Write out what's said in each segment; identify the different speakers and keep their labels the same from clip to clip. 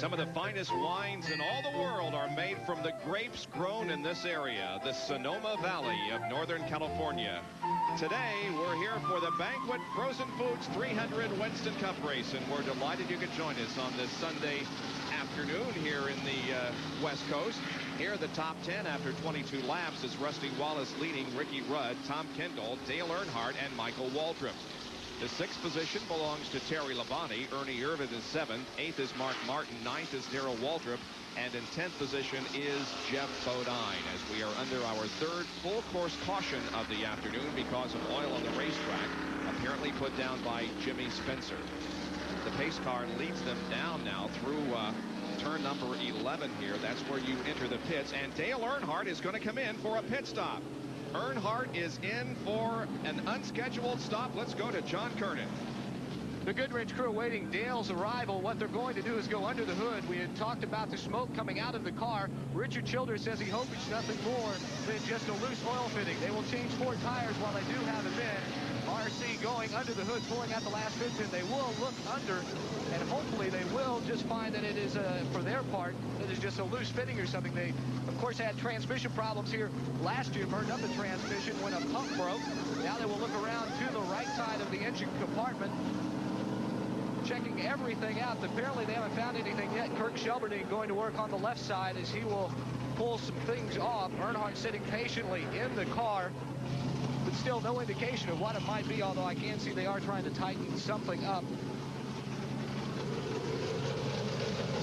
Speaker 1: Some of the finest wines in all the world are made from the grapes grown in this area, the Sonoma Valley of Northern California. Today, we're here for the Banquet Frozen Foods 300 Winston Cup race, and we're delighted you could join us on this Sunday afternoon here in the West Coast. Here, the top 10 after 22 laps is Rusty Wallace leading Ricky Rudd, Tom Kendall, Dale Earnhardt, and Michael Waltrip. The 6th position belongs to Terry Labonte. Ernie Irvan is 7th. 8th is Mark Martin. 9th is Darrell Waltrip. And in 10th position is Jeff Bodine, as we are under our 3rd full course caution of the afternoon because of oil on the racetrack, apparently put down by Jimmy Spencer. The pace car leads them down now through turn number 11 here. That's where you enter the pits. And Dale Earnhardt is going to come in for a pit stop. Earnhardt is in for an unscheduled stop. Let's go to John Kernan.
Speaker 2: The Goodrich crew awaiting Dale's arrival. What they're going to do is go under the hood. We had talked about the smoke coming out of the car. Richard Childers says he hopes it's nothing more than just a loose oil fitting. They will change 4 tires while they do have him in. RC going under the hood, pulling out the last fit pin. They will look under, and hopefully they will just find that it is, for their part, it is just a loose fitting or something. They, of course, had transmission problems here last year, burned up the transmission when a pump broke. Now they will look around to the right side of the engine compartment, checking everything out. Apparently they haven't found anything yet. Kirk Shelberding going to work on the left side as he will pull some things off. Earnhardt sitting patiently in the car, but still no indication of what it might be, although I can see they are trying to tighten something up.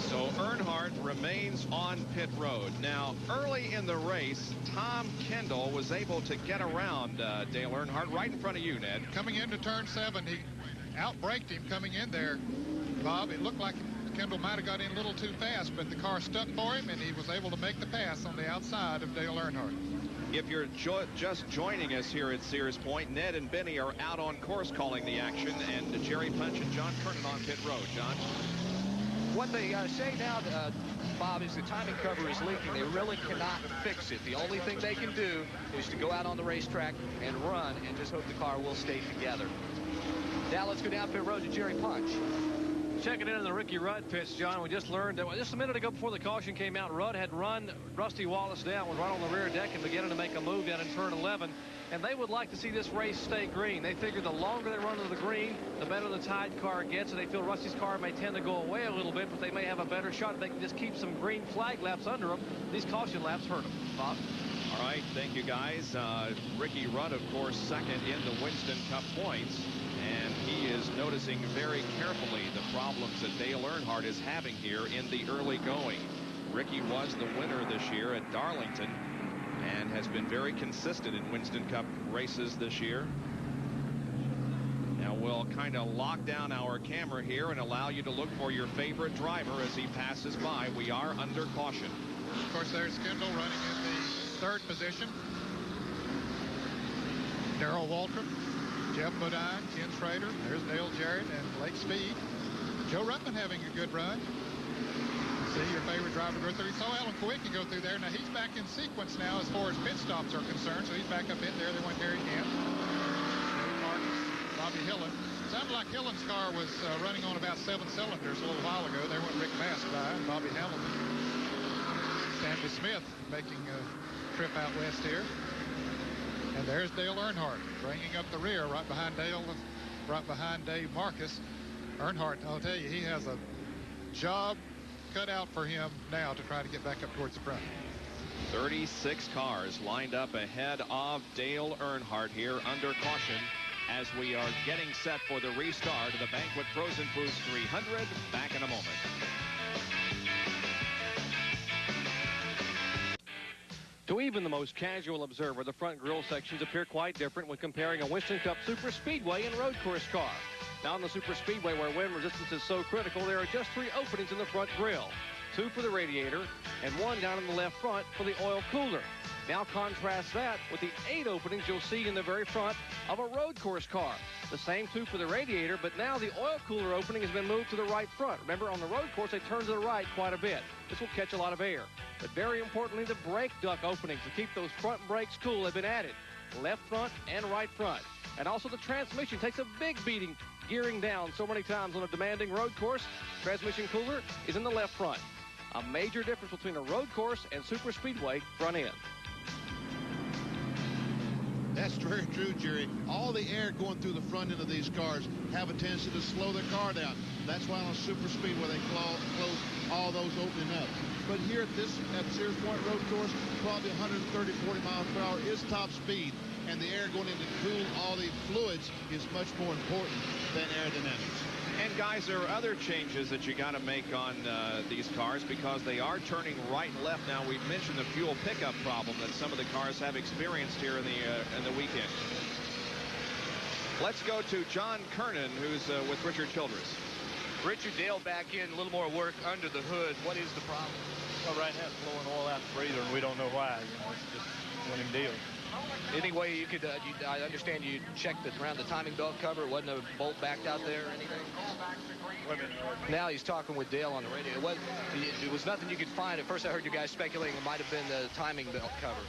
Speaker 1: So Earnhardt remains on pit road. Now, early in the race, Tom Kendall was able to get around Dale Earnhardt right in front of you, Ned.
Speaker 3: Coming into turn 7, he outbraked him coming in there, Bob. It looked like Kendall might have got in a little too fast, but the car stuck for him, and he was able to make the pass on the outside of Dale Earnhardt.
Speaker 1: If you're just joining us here at Sears Point, Ned and Benny are out on course calling the action, and Jerry Punch and John Kernan on pit road. John?
Speaker 2: What they say now, Bob, is the timing cover is leaking. They really cannot fix it. The only thing they can do is to go out on the racetrack and run and just hope the car will stay together. Now let's go down pit road to Jerry Punch.
Speaker 4: Checking into the Ricky Rudd pits, John. We just learned that just a minute ago before the caution came out, Rudd had run Rusty Wallace down, was right on the rear deck and beginning to make a move down in turn 11. And they would like to see this race stay green. They figure the longer they run to the green, the better the Tide car gets. And they feel Rusty's car may tend to go away a little bit, but they may have a better shot if they can just keep some green flag laps under them. These caution laps hurt them. Bob?
Speaker 1: All right, thank you, guys. Ricky Rudd, of course, second in the Winston Cup points. And he is noticing very carefully the problems that Dale Earnhardt is having here in the early going. Ricky was the winner this year at Darlington and has been very consistent in Winston Cup races this year. Now we'll kind of lock down our camera here and allow you to look for your favorite driver as he passes by. We are under caution.
Speaker 3: Of course, there's Kendall running in the 3rd position. Darrell Waltrip, Jeff Bodine, Ken Schrader, there's Dale Jarrett, and Blake Speed. Joe Ruttman having a good run. See your favorite driver go through. So Alan Kowicki go through there. Now he's back in sequence now as far as pit stops are concerned. So he's back up in there. They went there again. Marcus, Bobby Hillen. Sounded like Hillen's car was running on about 7 cylinders a little while ago. There went Rick Mast by and Bobby Hamilton. Stanley Smith making a trip out west here. And there's Dale Earnhardt bringing up the rear right behind Dale, right behind Dave Marcus. Earnhardt, I'll tell you, he has a job cut out for him now to try to get back up towards the front.
Speaker 1: 36 cars lined up ahead of Dale Earnhardt here under caution as we are getting set for the restart of the Banquet Frozen Foods 300. Back in a moment.
Speaker 4: To even the most casual observer, the front grille sections appear quite different when comparing a Winston Cup Super Speedway and road course car. Now in the Super Speedway, where wind resistance is so critical, there are just 3 openings in the front grille. 2 for the radiator and 1 down in the left front for the oil cooler. Now contrast that with the 8 openings you'll see in the very front of a road course car. The same 2 for the radiator, but now the oil cooler opening has been moved to the right front. Remember, on the road course, they turn to the right quite a bit. This will catch a lot of air. But very importantly, the brake duct openings to keep those front brakes cool have been added. Left front and right front. And also the transmission takes a big beating gearing down so many times on a demanding road course, transmission cooler is in the left front. A major difference between a road course and super speedway front end.
Speaker 5: That's very true, Jerry. All the air going through the front end of these cars have a tendency to slow their car down. That's why on a super speedway they close all those opening up. But here at Sears Point Road Course, probably 130, 40 miles per hour is top speed. And the air going in to cool all the fluids is much more important than aerodynamics.
Speaker 1: And guys, there are other changes that you got to make on these cars because they are turning right and left. Now, we've mentioned the fuel pickup problem that some of the cars have experienced here in the weekend. Let's go to John Kernan, who's with Richard Childress.
Speaker 2: Richard, Dale back in, a little more work under the hood. What is the problem?
Speaker 6: Well, right now it's blowing oil out the breather, and we don't know why. It's just one of them deals.
Speaker 2: Any way you could, I understand you checked around the timing belt cover. Wasn't a bolt backed out there or anything? Now he's talking with Dale on the radio. It was nothing you could find. At first I heard you guys speculating it might have been the timing belt cover.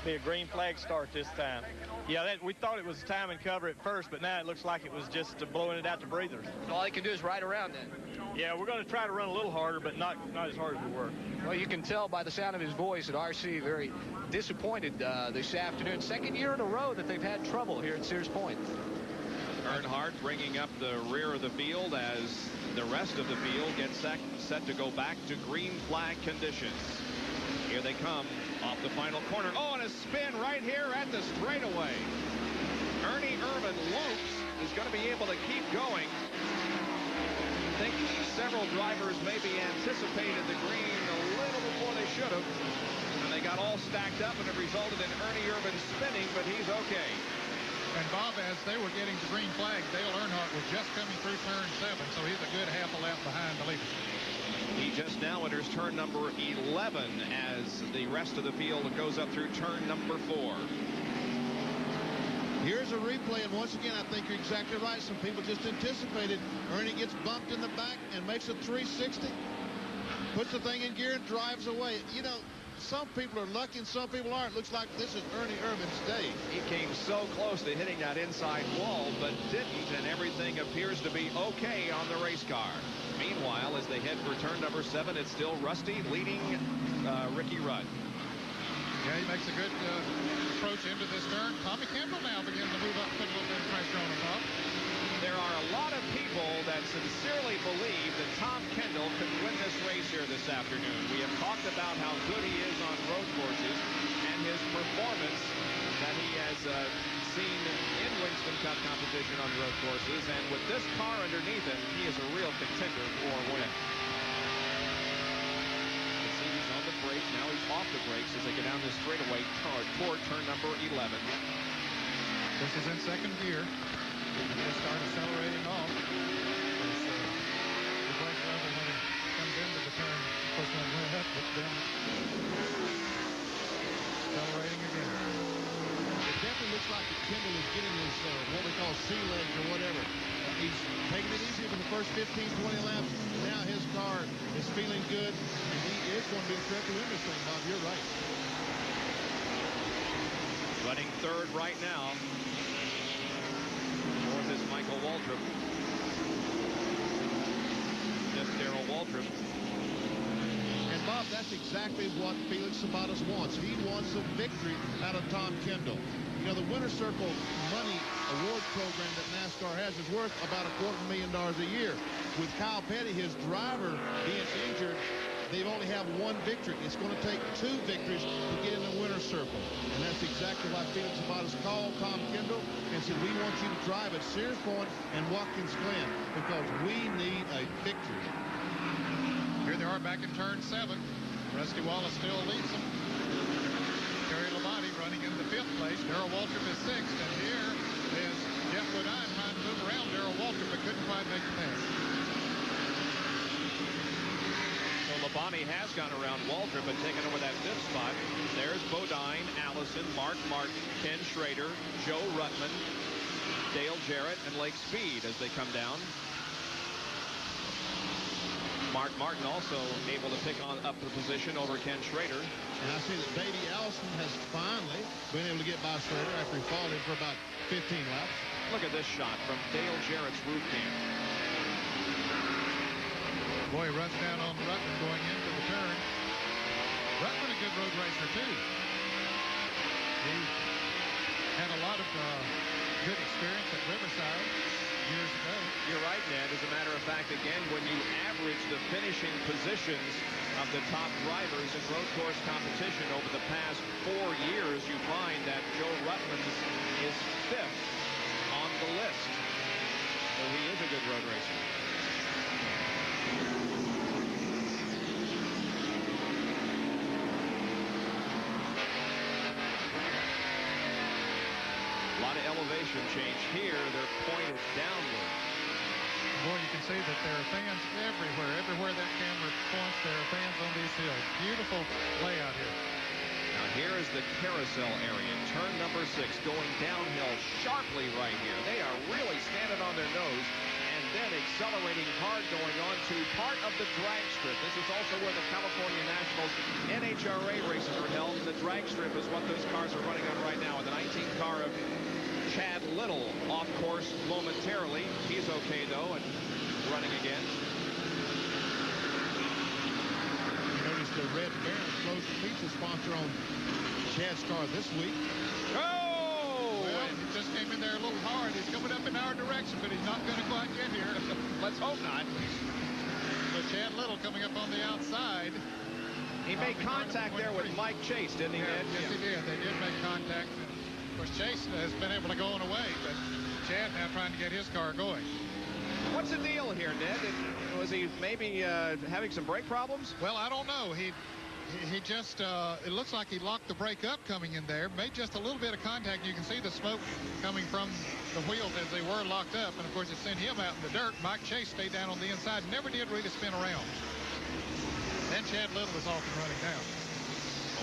Speaker 6: Be a green flag start this time. Yeah, we thought it was timing cover at first, but now it looks like it was just blowing it out the breathers.
Speaker 2: So all he can do is ride around then.
Speaker 6: Yeah, we're going to try to run a little harder, but not as hard as we were.
Speaker 2: Well, you can tell by the sound of his voice that RC very disappointed this afternoon. Second year in a row that they've had trouble here at Sears Point.
Speaker 1: Earnhardt bringing up the rear of the field as the rest of the field gets set to go back to green flag conditions. Here they come off the final corner. Oh, and a spin right here at the straightaway. Ernie Irvan Lopes is going to be able to keep going. I think several drivers maybe anticipated the green a little before they should have. And they got all stacked up, and it resulted in Ernie Irvan spinning, but he's okay.
Speaker 3: And Bob, as they were getting the green flag, Dale Earnhardt was just coming through turn 7, so he's a good half a lap behind the leaders.
Speaker 1: He just now enters turn number 11 as the rest of the field goes up through turn number 4.
Speaker 5: Here's a replay, and once again, I think you're exactly right. Some people just anticipated. Ernie gets bumped in the back and makes a 360. Puts the thing in gear and drives away. You know, some people are lucky and some people aren't. Looks like this is Ernie Irvan's day.
Speaker 1: He came so close to hitting that inside wall, but didn't, and everything appears to be okay on the race car. Meanwhile, as they head for turn number 7, it's still Rusty leading Ricky Rudd.
Speaker 3: Yeah, he makes a good approach into this turn. Tommy Kendall now begins to move up, put a little bit of pressure on him, Bob.
Speaker 1: There are a lot of people that sincerely believe that Tom Kendall could win this race here this afternoon. We have talked about how good he is on road courses and his performance that he has seen in Winston Cup competition on road courses. And with this car underneath him, he is a real contender for a win. He's on the brakes. Now he's off the brakes as they go down this straightaway toward turn number 11.
Speaker 3: This is in second gear. He'll start accelerating off. The brake level when it comes into the turn, of course, when it went up, but then accelerating again.
Speaker 5: It definitely looks like that Kendall is getting his what we call sea legs or whatever. He's taking it easy for the first 15, 20 laps. Now his car is feeling good, and he is going to be a threat to win this thing, Bob. You're right.
Speaker 1: Running third right now. Fourth is Michael Waltrip. Just Darrell Waltrip.
Speaker 5: And Bob, that's exactly what Felix Sabates wants. He wants a victory out of Tom Kendall. You know, the Winter Circle money award program that NASCAR has is worth about $250,000 a year. With Kyle Petty, his driver, being injured, they've only have one victory. It's going to take 2 victories to get in the Winter Circle. And that's exactly why Felix Sabates called Tom Kendall and said, we want you to drive at Sears Point and Watkins Glen because we need a victory.
Speaker 3: Here they are back in turn 7. Rusty Wallace still leads them. Terry Labonte running in the 5th place. Darrell Waltrip is 6th. And here is Jeff Bodine trying to move around Darrell Waltrip, but couldn't quite make the pass.
Speaker 1: So Labonte has gone around Waltrip and taken over that 5th spot. There's Bodine, Allison, Mark Martin, Ken Schrader, Joe Ruttman, Dale Jarrett, and Lake Speed as they come down. Mark Martin also able to pick up the position over Ken Schrader.
Speaker 5: And I see that Davey Allison has finally been able to get by Schrader after he followed him for about 15 laps.
Speaker 1: Look at this shot from Dale Jarrett's roof cam.
Speaker 3: Boy, he runs down on Ruttman going into the turn. Ruttman a good road racer, too. He had a lot of good experience at Riverside years ago.
Speaker 1: You're right, Ned. As a matter of fact, again, when you average the finishing positions of the top drivers in road course competition over the past 4 years, you find that Joe Ruttman is 5th on the list. So he is a good road racer. A lot of elevation change here. They're pointed downward.
Speaker 3: Boy, you can see that there are fans everywhere. Everywhere that camera points, there are fans on these hills. Beautiful layout here.
Speaker 1: Now here is the carousel area. Turn number 6 going downhill sharply right here. They are really standing on their nose and then accelerating hard going on to part of the drag strip. This is also where the California Nationals NHRA races are held. And the drag strip is what those cars are running on right now. And the 19 car of Chad Little off course momentarily. He's okay though and running again.
Speaker 5: You notice the Red Baron frozen pizza sponsor on Chad's car this week.
Speaker 1: Oh!
Speaker 3: Well, he just came in there a little hard. He's coming up in our direction, but he's not going to quite get here.
Speaker 1: Let's hope not.
Speaker 3: So Chad Little coming up on the outside.
Speaker 1: He made contact there with Mike Chase, didn't he, Ned?
Speaker 3: Yes, he did. They did make contact. Of course, Chase has been able to go on away, but Chad now trying to get his car going.
Speaker 1: What's the deal here, Ned? Was he maybe having some brake problems?
Speaker 3: Well, I don't know. He just, it looks like he locked the brake up coming in there, made just a little bit of contact. You can see the smoke coming from the wheels as they were locked up. And, of course, it sent him out in the dirt. Mike Chase stayed down on the inside, never did really spin around. Then Chad Little is off and running now.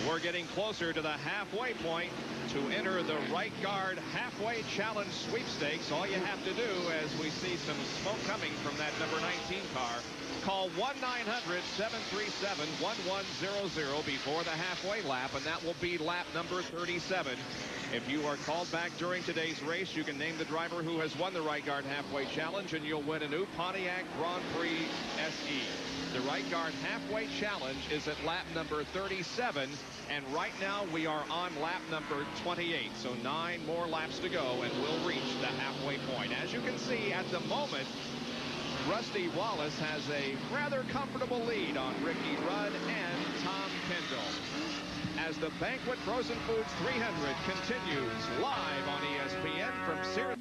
Speaker 1: We're getting closer to the halfway point to enter the right guard halfway challenge sweepstakes. All you have to do, as we see some smoke coming from that number 19 car, call 1-900-737-1100 before the halfway lap, and that will be lap number 37. If you are called back during today's race, you can name the driver who has won the right guard halfway challenge, and you'll win a new Pontiac Grand Prix SE. The right guard halfway challenge is at lap number 37, and right now we are on lap number 28. So 9 more laps to go, and we'll reach the halfway point. As you can see at the moment, Rusty Wallace has a rather comfortable lead on Ricky Rudd and Tom Kendall. As the Banquet Frozen Foods 300 continues live on ESPN from Sears.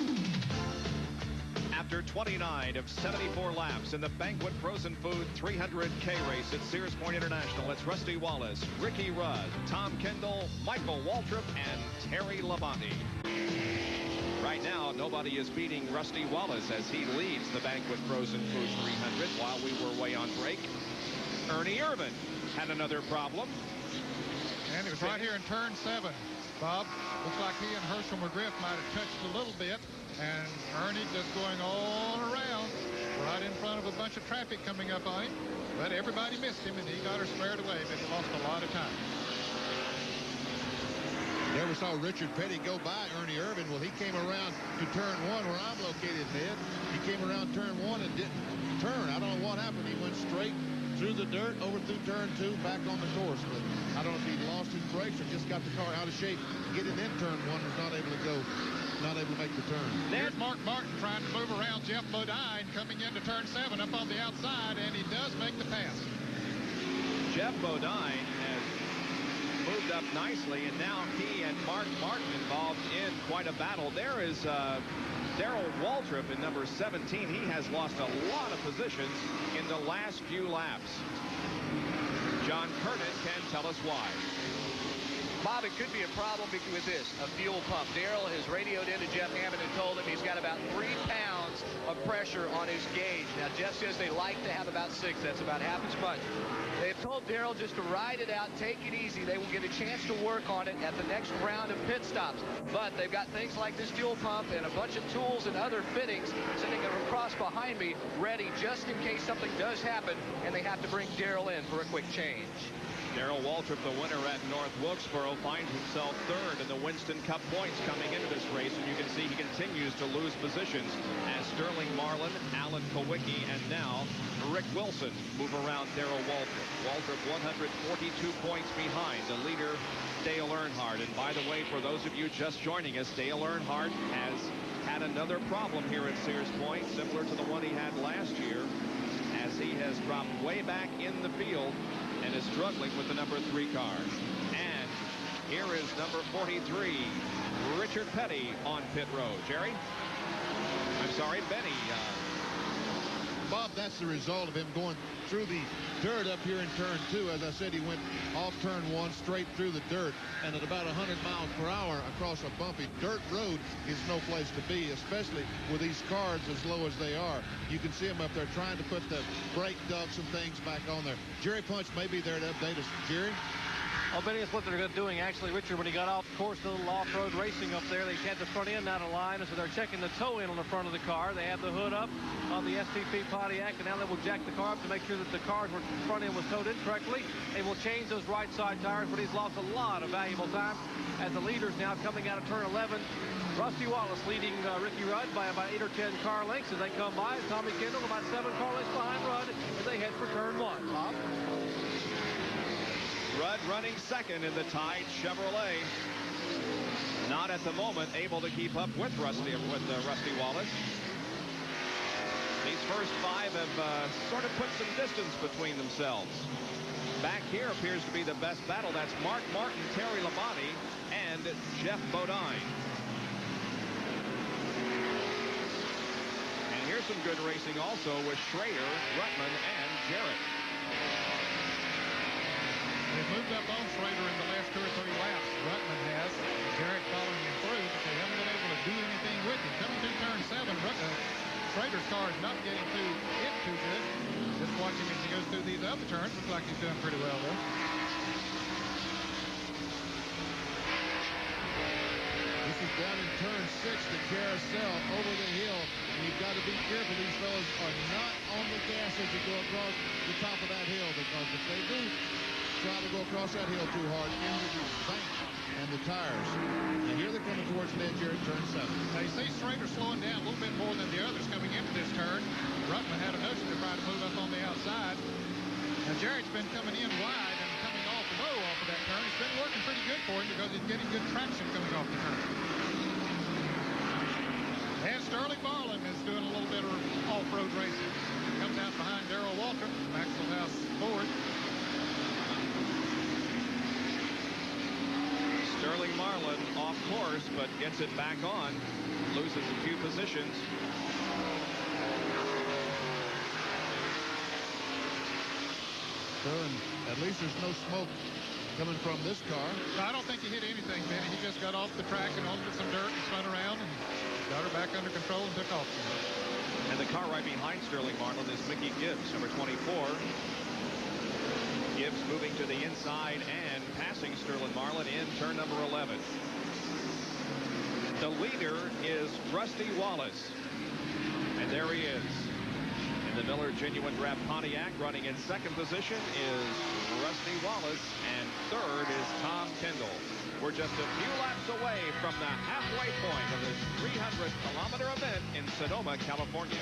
Speaker 1: After 29 of 74 laps in the Banquet Frozen Food 300K race at Sears Point International, it's Rusty Wallace, Ricky Rudd, Tom Kendall, Michael Waltrip, and Terry Labonte. Right now, nobody is beating Rusty Wallace as he leads the Banquet Frozen Foods 300 while we were away on break. Ernie Irvin had another problem.
Speaker 3: And it was right here in turn 7, Bob. Looks like he and Herschel McGriff might have touched a little bit. And Ernie just going all around right in front of a bunch of traffic coming up on him. But everybody missed him, and he got her squared away, but he lost a lot of time.
Speaker 5: There we saw Richard Petty go by Ernie Irvin. Well, he came around to turn 1 where I'm located, Ned. He came around turn 1 and didn't turn. I don't know what happened. He went straight through the dirt, over through turn 2, back on the course. But I don't know if he lost his brakes or just got the car out of shape. Getting in turn 1 was not able to go, not able to make the turn.
Speaker 3: There's Mark Martin trying to move around Jeff Bodine coming into turn 7 up on the outside, and he does make the pass.
Speaker 1: Jeff Bodine has moved up nicely, and now he and Mark Martin involved in quite a battle. There is Darrell Waltrip in number 17. He has lost a lot of positions in the last few laps. John Kernan can tell us why.
Speaker 2: Bob, it could be a problem with this, a fuel pump. Darrell has radioed into Jeff Hammond and told him he's got about 3 pounds of pressure on his gauge. Now, Jeff says they like to have about 6. That's about half as much. They've told Darrell just to ride it out, take it easy. They will get a chance to work on it at the next round of pit stops. But they've got things like this fuel pump and a bunch of tools and other fittings sitting across behind me, ready just in case something does happen and they have to bring Darrell in for a quick change.
Speaker 1: Darrell Waltrip, the winner at North Wilkesboro, finds himself third in the Winston Cup points coming into this race, and you can see he continues to lose positions as Sterling Marlin, Alan Kowicki, and now Rick Wilson move around Darrell Waltrip. Waltrip 142 points behind the leader, Dale Earnhardt. And by the way, for those of you just joining us, Dale Earnhardt has had another problem here at Sears Point, similar to the one he had last year, as he has dropped way back in the field and is struggling with the number 3 car. And here is number 43, Richard Petty on pit road. Jerry? I'm sorry, Benny.
Speaker 5: Bob, that's the result of him going through the dirt up here in turn 2. As I said, he went off turn 1 straight through the dirt, and at about 100 miles per hour across a bumpy dirt road is no place to be, especially with these cars as low as they are. You can see him up there trying to put the brake ducts and things back on there. Jerry Punch may be there to update us. Jerry?
Speaker 4: Well, Benny, that's what they're doing. Actually, Richard, when he got off course, a little off-road racing up there, they had the front end out of line, and so they're checking the toe in on the front of the car. They have the hood up on the STP Pontiac, and now they will jack the car up to make sure that the front end was towed in correctly. They will change those right side tires, but he's lost a lot of valuable time as the leader's now coming out of turn 11. Rusty Wallace leading Ricky Rudd by about 8 or 10 car lengths as they come by. Tommy Kendall about 7 car lengths behind Rudd as they head for turn 1. Bob?
Speaker 1: Rudd running second in the tied Chevrolet. Not at the moment able to keep up with Rusty Wallace. These first 5 have sort of put some distance between themselves. Back here appears to be the best battle. That's Mark Martin, Terry Labonte, and Jeff Bodine. And here's some good racing also with Schrader, Rutman, and Jarrett.
Speaker 3: They've moved up on Schrader in the last 2 or 3 laps. Rutman has. Jarrett following him through, but they haven't been able to do anything with him. Coming through turn 7, Schrader's car is not getting to it too good. Just watching as he goes through these other turns. Looks like he's doing pretty well, though.
Speaker 5: This is down in turn 6, the carousel over the hill. And you've got to be careful. These fellas are not on the gas as you go across the top of that hill, because if they do try to go across that hill too hard into the bank and the tires. And here they're coming towards the edge here at turn 7.
Speaker 3: Now you see Schrader slowing down a little bit more than the others coming into this turn. Rutman had a notion to try to move up on the outside. Now Jarrett's been coming in wide and coming off low off of that turn. It's been working pretty good for him because he's getting good traction coming off the turn. And Sterling Marlin is doing a little bit of off-road racing. Comes out behind Darrell Waltrip, Maxwell House Ford.
Speaker 1: Sterling Marlin off course, but gets it back on. Loses a few positions.
Speaker 5: At least there's no smoke coming from this car.
Speaker 3: I don't think he hit anything, Benny. He just got off the track and onto some dirt and spun around and got her back under control and took off.
Speaker 1: And the car right behind Sterling Marlin is Mickey Gibbs, number 24. Gibbs moving to the inside and passing Sterling Marlin in turn number 11. The leader is Rusty Wallace. And there he is. In the Miller Genuine Draft Pontiac, running in second position is Rusty Wallace, and third is Tom Kendall. We're just a few laps away from the halfway point of this 300-kilometer event in Sonoma, California.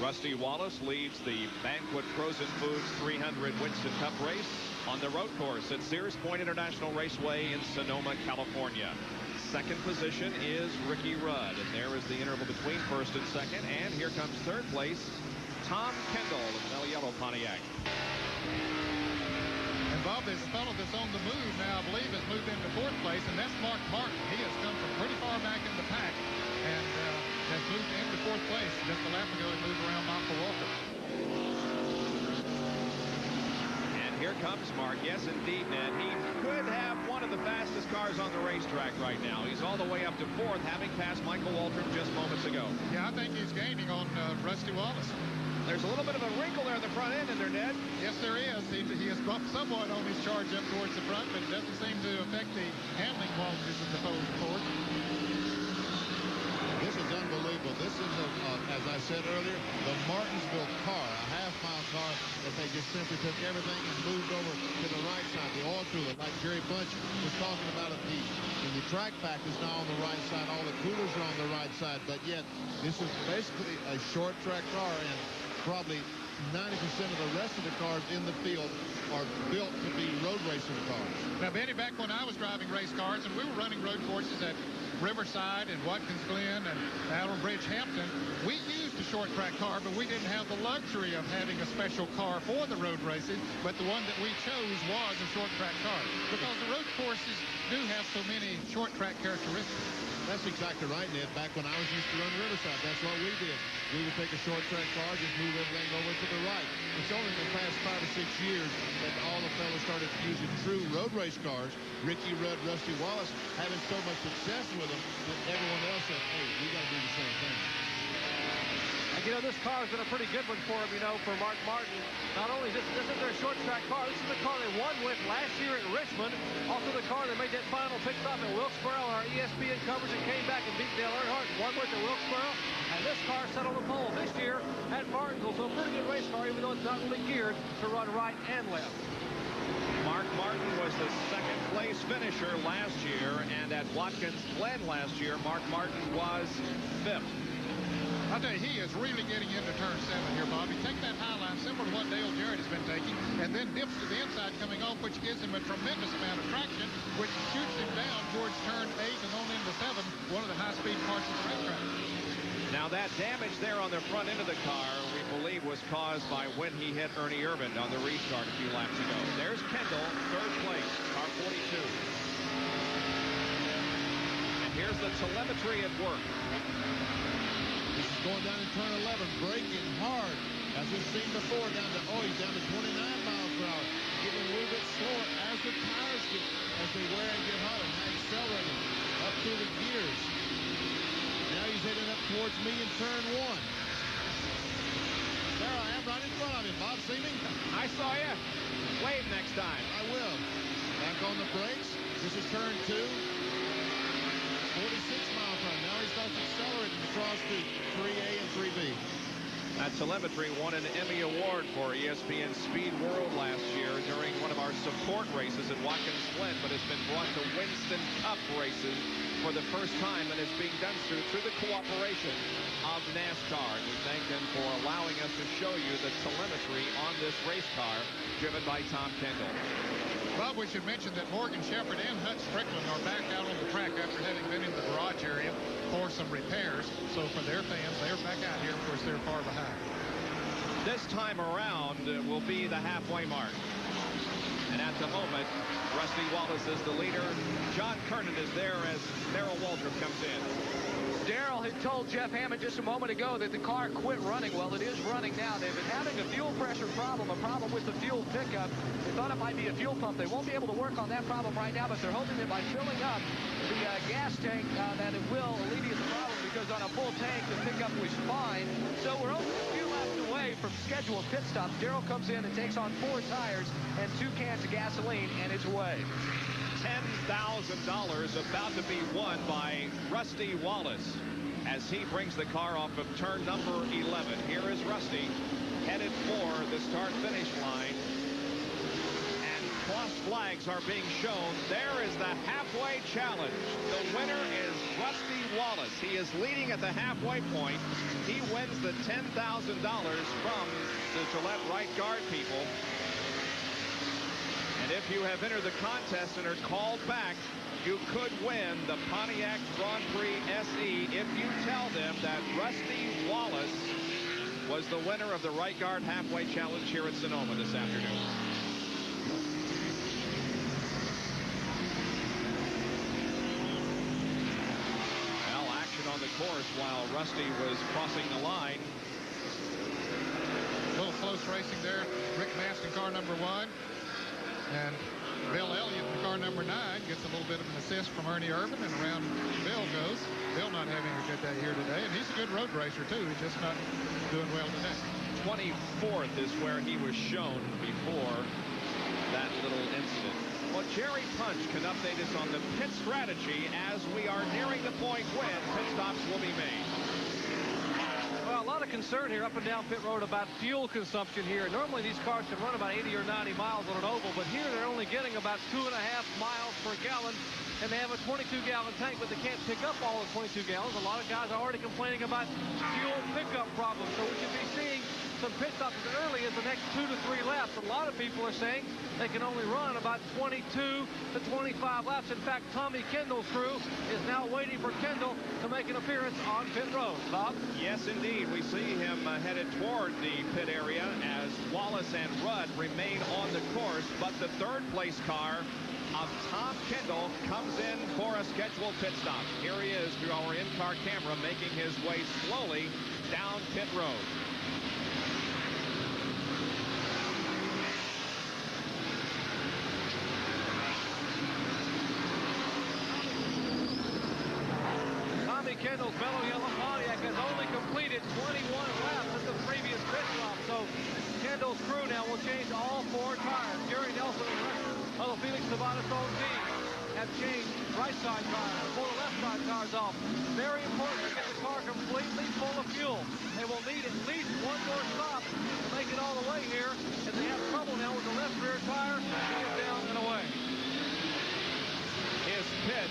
Speaker 1: Rusty Wallace leads the Banquet Frozen Foods 300 Winston Cup race on the road course at Sears Point International Raceway in Sonoma, California. Second position is Ricky Rudd, and there is the interval between first and second. And here comes third place, Tom Kendall of the yellow Pontiac.
Speaker 3: And Bob, this fellow that's on the move now, I believe, has moved into 4th place, and that's Mark Martin. He has come from pretty far back in the pack and has moved into 4th place. Just a lap ago, he moved around Michael Walker.
Speaker 1: Here comes Mark. Yes, indeed, Ned. He could have one of the fastest cars on the racetrack right now. He's all the way up to 4th, having passed Michael Waltrip just moments ago.
Speaker 3: Yeah, I think he's gaining on Rusty Wallace.
Speaker 1: There's a little bit of a wrinkle there at the front end, isn't there, Ned?
Speaker 3: Yes, there is. He has bumped somewhat on his charge up towards the front, but it doesn't seem to affect the handling qualities of the Ford.
Speaker 5: This is unbelievable. This is, as I said earlier, the Martinsville just simply took everything and moved over to the right side. The oil cooler, like Jerry Bunch was talking about it, the track pack is now on the right side. All the coolers are on the right side, but yet this is basically a short track car, and probably 90% of the rest of the cars in the field are built to be road racing cars.
Speaker 3: Now, Benny, back when I was driving race cars and we were running road courses at Riverside and Watkins Glen and Allen Bridge Hampton, we used a short track car, but we didn't have the luxury of having a special car for the road races. But the one that we chose was a short track car because the road courses do have so many short track characteristics.
Speaker 5: That's exactly right, Ned. Back when I was used to run Riverside, that's what we did. We would take a short track car, just move everything over to the right. It's only in the past 5 or 6 years that all the fellas started using true road race cars. Ricky Rudd, Rusty Wallace having so much success with them that everyone else said, hey, we got to do the same thing.
Speaker 4: And, you know, this car's been a pretty good one for him, you know, for Mark Martin. Not only this is their short track car, this is the car they won with last year at Richmond. Also the car that made that final pit stop at Wilkesboro on our ESPN coverage and came back and beat Dale Earnhardt and won with at Wilkesboro. And this car set on the pole this year at Martinsville. So a pretty good race car, even though it's not really geared to run right and left.
Speaker 1: Mark Martin was the second-place finisher last year, and at Watkins Glen last year, Mark Martin was 5th.
Speaker 3: I'll tell you, he is really getting into turn 7 here, Bobby. Take that high line, similar to what Dale Jarrett has been taking, and then dips to the inside coming off, which gives him a tremendous amount of traction, which shoots him down towards turn 8 and on into 7, one of the high-speed parts of the racetrack.
Speaker 1: Now that damage there on the front end of the car, we believe, was caused by when he hit Ernie Irvan on the restart a few laps ago. There's Kendall, 3rd place, car 42. And here's the telemetry at work.
Speaker 5: This is going down in turn 11, braking hard, as we've seen before, he's down to 29 miles per hour, getting a little bit slower as the tires as they wear and get hotter, and accelerating up through the gears. Now he's heading up towards me in turn 1. There I am right in front of him. Bob, see me?
Speaker 1: I saw you. Wave next time.
Speaker 5: I will. Back on the brakes. This is turn 2. 46 miles per hour. Now he starts accelerating across to 3A and 3B.
Speaker 1: That telemetry won an Emmy Award for ESPN Speed World last year during one of our support races at Watkins Glen, but it's been brought to Winston Cup races for the first time, and it's being done through the cooperation of NASCAR. And we thank them for allowing us to show you the telemetry on this race car driven by Tom Kendall.
Speaker 3: Bob, we should mention that Morgan Shepherd and Hut Strickland are back out on the track after having been in the garage area for some repairs. So for their fans, they're back out here. Of course, they're far behind. This
Speaker 1: time around will be the halfway mark. And at the moment, Rusty Wallace is the leader. John Kernan is there as Darrell Waltrip comes in.
Speaker 2: Darrell had told Jeff Hammond just a moment ago that the car quit running. Well, it is running now. They've been having a fuel pressure problem, a problem with the fuel pickup. They thought it might be a fuel pump. They won't be able to work on that problem right now, but they're hoping that by filling up the gas tank that it will alleviate the problem, because on a full tank, the pickup was fine. So we're only a few laps away from scheduled pit stops. Darrell comes in and takes on 4 tires and 2 cans of gasoline, and it's away.
Speaker 1: $10,000 about to be won by Rusty Wallace as he brings the car off of turn number 11. Here is Rusty headed for the start-finish line. And cross flags are being shown. There is the halfway challenge. The winner is Rusty Wallace. He is leading at the halfway point. He wins the $10,000 from the Gillette right guard people. And if you have entered the contest and are called back, you could win the Pontiac Grand Prix SE if you tell them that Rusty Wallace was the winner of the right guard halfway challenge here at Sonoma this afternoon. Well, action on the course while Rusty was crossing the line.
Speaker 3: A little close racing there. Rick Mast in car number 1. And Bill Elliott in car number 9 gets a little bit of an assist from Ernie Irvan, and around Bill goes. Bill not having a good day here today, and he's a good road racer too. He's just not doing well today.
Speaker 1: 24th is where he was shown before that little incident. Well, Jerry Punch can update us on the pit strategy as we are nearing the point when pit stops will be made.
Speaker 2: Well, a lot
Speaker 4: lot of concern here up and down pit road about fuel consumption here. Normally these cars can run about 80 or 90 miles on an oval, but here they're only getting about 2.5 miles per gallon, and they have a 22-gallon tank, but they can't pick up all the 22 gallons. A lot of guys are already complaining about fuel pickup problems, so we should be seeing some pit stops as early as the next 2 to 3 laps. A lot of people are saying they can only run about 22 to 25 laps. In fact, Tommy Kendall's crew is now waiting for Kendall to make an appearance on pit road. Bob?
Speaker 1: Yes, indeed. We see him headed toward the pit area as Wallace and Rudd remain on the course, but the third place car of Tom Kendall comes in for a scheduled pit stop. Here he is through our in-car camera, making his way slowly down pit road.
Speaker 4: Tommy Kendall's mellow yellow Pontiac has only completed 21 laps at the previous pit stop, so Kendall's crew now will change all 4 tires. Gary Nelson and the rest of the Felix Sabates own team have changed right side tires, pull the left side tires off. Very important to get the car completely full of fuel. They will need at least 1 more stop to make it all the way here, and they have trouble now with the left rear tire. He is down and away.
Speaker 1: His pit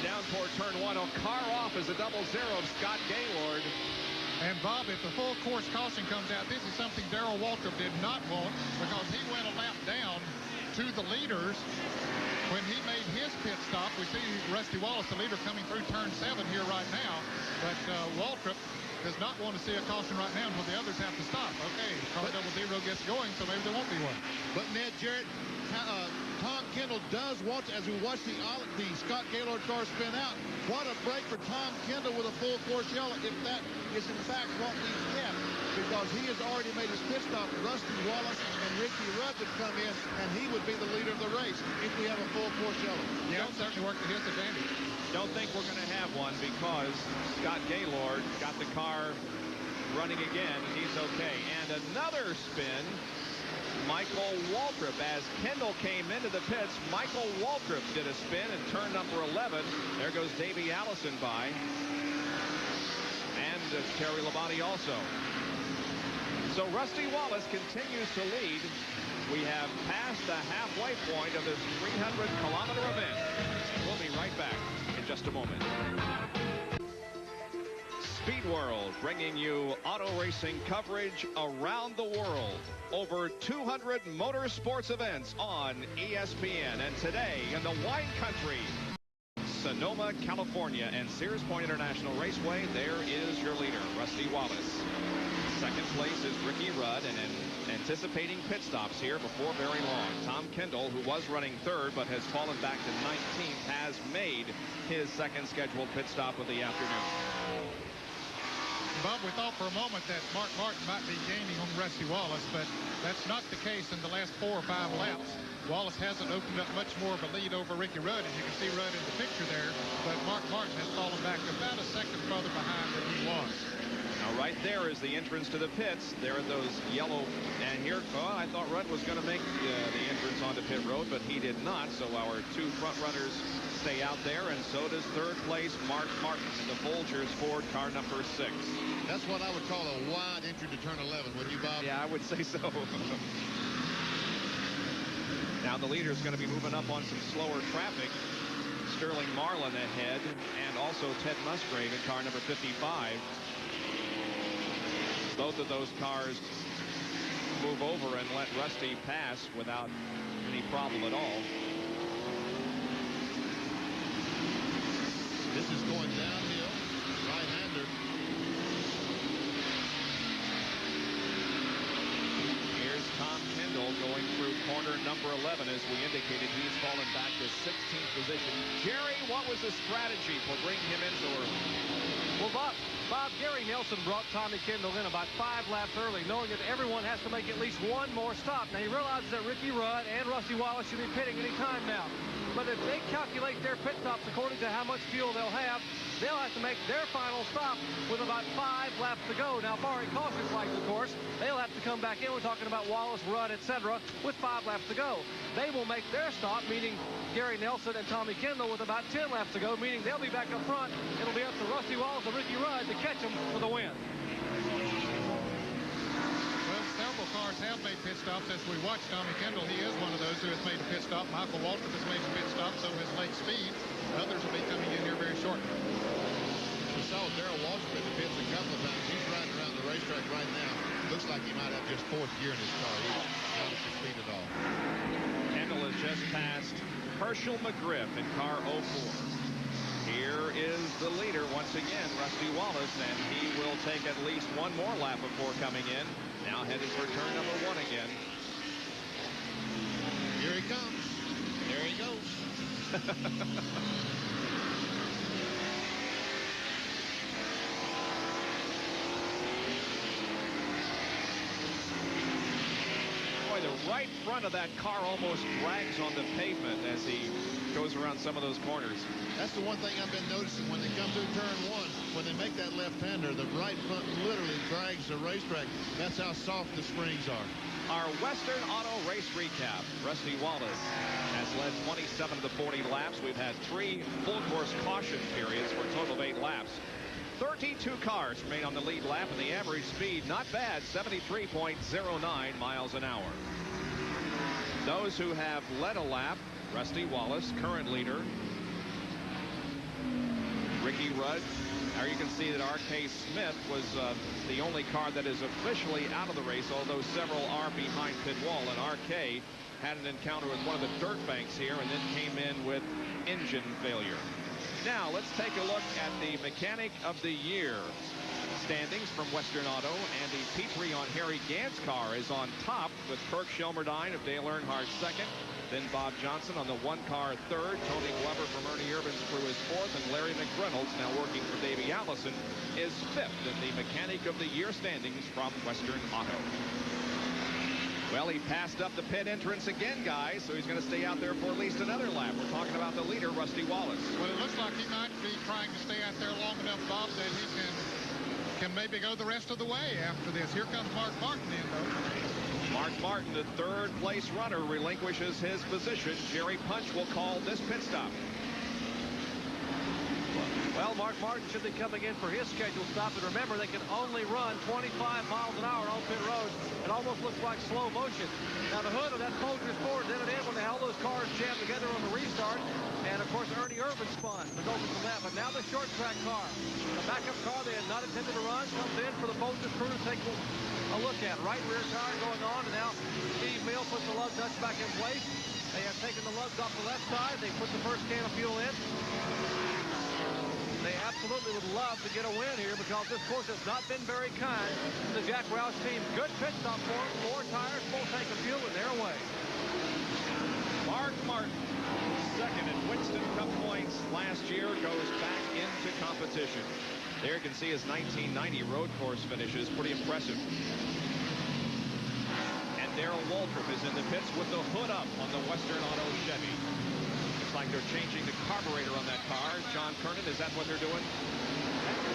Speaker 1: down toward turn 1. A car off as a double zero of Scott Gaylord.
Speaker 3: And Bob, if the full course caution comes out, this is something Darrell Waltrip did not want, because he went a lap down to the leaders when he made his pit stop. We see Rusty Wallace, the leader, coming through turn 7 here right now, but Waltrip does not want to see a caution right now until the others have to stop. Okay, car double zero gets going, so maybe there won't be one.
Speaker 5: But Ned, Jarrett, Tom Kendall does want, as we watch the Scott Gaylord car spin out, what a break for Tom Kendall with a full course yellow, if that is in fact what we get, because he has already made his pit stop. Rusty Wallace and Ricky Rudd would come in, and he would be the leader of the race if we have a full course yellow.
Speaker 3: Yeah, it certainly worked to his advantage.
Speaker 1: Don't think we're going to have one, because Scott Gaylord got the car running again, and he's okay. And another spin. Michael Waltrip, as Kendall came into the pits, Michael Waltrip did a spin in turn number 11. There goes Davey Allison by. And Terry Labonte also. So Rusty Wallace continues to lead. We have passed the halfway point of this 300-kilometer event. We'll be right back in just a moment. Speed World, bringing you auto racing coverage around the world. Over 200 motorsports events on ESPN. And today in the wine country, Sonoma, California, and Sears Point International Raceway, there is your leader, Rusty Wallace. Second place is Ricky Rudd, and anticipating pit stops here before very long. Tom Kendall, who was running third but has fallen back to 19th, has made his second scheduled pit stop of the afternoon.
Speaker 3: Bob, we thought for a moment that Mark Martin might be gaining on Rusty Wallace, but that's not the case in the last 4 or 5 laps. Wallace hasn't opened up much more of a lead over Ricky Rudd, and you can see Rudd in the picture there, but Mark Martin has fallen back about a second further behind than he was.
Speaker 1: Now right there is the entrance to the pits. There are those yellow, and here, I thought Rudd was going to make the entrance onto pit road, but he did not, so our 2 front runners stay out there, and so does third place Mark Martin in the Folgers Ford car number 6.
Speaker 5: That's what I would call a wide entry to turn 11, wouldn't you, Bob?
Speaker 1: Yeah, I would say so. Now the leader is going to be moving up on some slower traffic. Sterling Marlin ahead, and also Ted Musgrave in car number 55. Both of those cars move over and let Rusty pass without any problem at all.
Speaker 5: This is going downhill, right-hander.
Speaker 1: Here's Tom Kendall going through corner number 11. As we indicated, he's fallen back to 16th position. Jerry, what was the strategy for bringing him in so early?
Speaker 4: Well, Bob, Gary Nelson brought Tommy Kendall in about 5 laps early, knowing that everyone has to make at least 1 more stop. Now, he realizes that Ricky Rudd and Rusty Wallace should be pitting any time now. But if they calculate their pit stops according to how much fuel they'll have to make their final stop with about 5 laps to go. Now, barring caution flags, of course, they'll have to come back in. We're talking about Wallace, Rudd, etc., with 5 laps to go. They will make their stop, meaning Gary Nelson and Tommy Kendall, with about 10 laps to go, meaning they'll be back up front. It'll be up to Rusty Wallace and Ricky Rudd to catch him for the win.
Speaker 3: Well, several cars have made pit stops as we watch Tommy Kendall. He is one of those who has made a pit stop. Michael Waltrip has made a pit stop, so has Lake Speed. Others will be coming in here very shortly.
Speaker 5: We saw Darrell Waltrip in the pits a couple of times. He's riding around the racetrack right now. Looks like he might have just fourth gear in his car. He's not at the speed at all.
Speaker 1: Kendall has just passed Herschel McGriff in car 04. Here is the leader once again, Rusty Wallace, and he will take at least one more lap before coming in. Now headed for turn number 1 again.
Speaker 5: Here he comes. There he goes.
Speaker 1: Boy, the right front of that car almost drags on the pavement as he goes around some of those corners.
Speaker 5: That's the one thing I've been noticing when they come through turn 1. When they make that left-hander, the right front literally drags the racetrack. That's how soft the springs are.
Speaker 1: Our Western Auto Race recap. Rusty Wallace has led 27 of the 40 laps. We've had 3 full course caution periods for a total of 8 laps. 32 cars remain on the lead lap, and the average speed, not bad, 73.09 miles an hour. Those who have led a lap, Rusty Wallace, current leader. Ricky Rudd. Now you can see that R.K. Smith was the only car that is officially out of the race, although several are behind pit wall. And R.K. had an encounter with one of the dirt banks here and then came in with engine failure. Now let's take a look at the Mechanic of the Year standings from Western Auto. Andy Petrie on Harry Gant's car is on top with Kirk Shelmerdine of Dale Earnhardt second. Then Bob Johnson on the 1-car third. Tony Glover from Ernie Irvin's crew is fourth. And Larry McReynolds, now working for Davey Allison, is fifth in the Mechanic of the Year standings from Western Auto. Well, he passed up the pit entrance again, guys, so he's going to stay out there for at least another lap. We're talking about the leader, Rusty Wallace.
Speaker 3: Well, it looks like he might be trying to stay out there long enough, Bob, that he can maybe go the rest of the way after this. Here comes Mark Martin in, though.
Speaker 1: Mark Martin, the third place runner, relinquishes his position. Jerry Punch will call this pit stop.
Speaker 4: Well, Mark Martin should be coming in for his scheduled stop. And remember, they can only run 25 miles an hour on pit road. It almost looks like slow motion. Now, the hood of that Folgers Ford did it in when the hell those cars jammed together on the restart. And, of course, Ernie Irvin spun, resulting from that. But now the short track car, the backup car they had not intended to run, comes in for the Folgers crew to take a look at. Right rear tire going on. And now Steve Mill puts the lug nuts back in place. They have taken the lugs off the left side. They put the first can of fuel in. They absolutely would love to get a win here because this course has not been very kind to the Jack Roush team. Good pit stop for them. 4 tires, full tank of fuel, and they're away.
Speaker 1: Mark Martin, second in Winston Cup points last year, goes back into competition. There you can see his 1990 road course finishes. Pretty impressive. And Darrell Waltrip is in the pits with the hood up on the Western Auto Chevy. Like they're changing the carburetor on that car. John Kernan, is that what they're doing?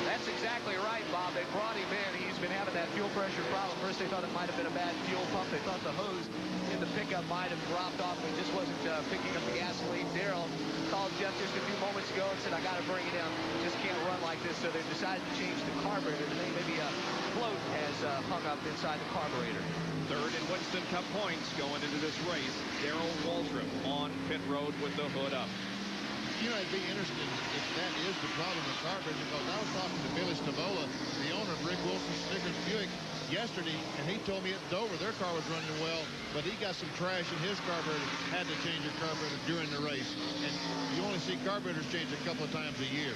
Speaker 2: That's exactly right, Bob. They brought him in. He's been having that fuel pressure problem. First, they thought it might have been a bad fuel pump. They thought the hose in the pickup might have dropped off. It just wasn't picking up the gasoline. Darrell called Jeff just a few moments ago and said, I got to bring it in. Just can't run like this. So they've decided to change the carburetor. Maybe a float has hung up inside the carburetor.
Speaker 1: Third in Winston Cup points going into this race. Darrell Waltrip on pit road with the hood up.
Speaker 5: You know, it'd be interesting if that is the problem with carburetor, because I was talking to Billy Stavola, the owner of Rick Wilson Snickers Buick, yesterday, and he told me at Dover their car was running well, but he got some trash in his carburetor, had to change the carburetor during the race. And you only see carburetors change a couple of times a year.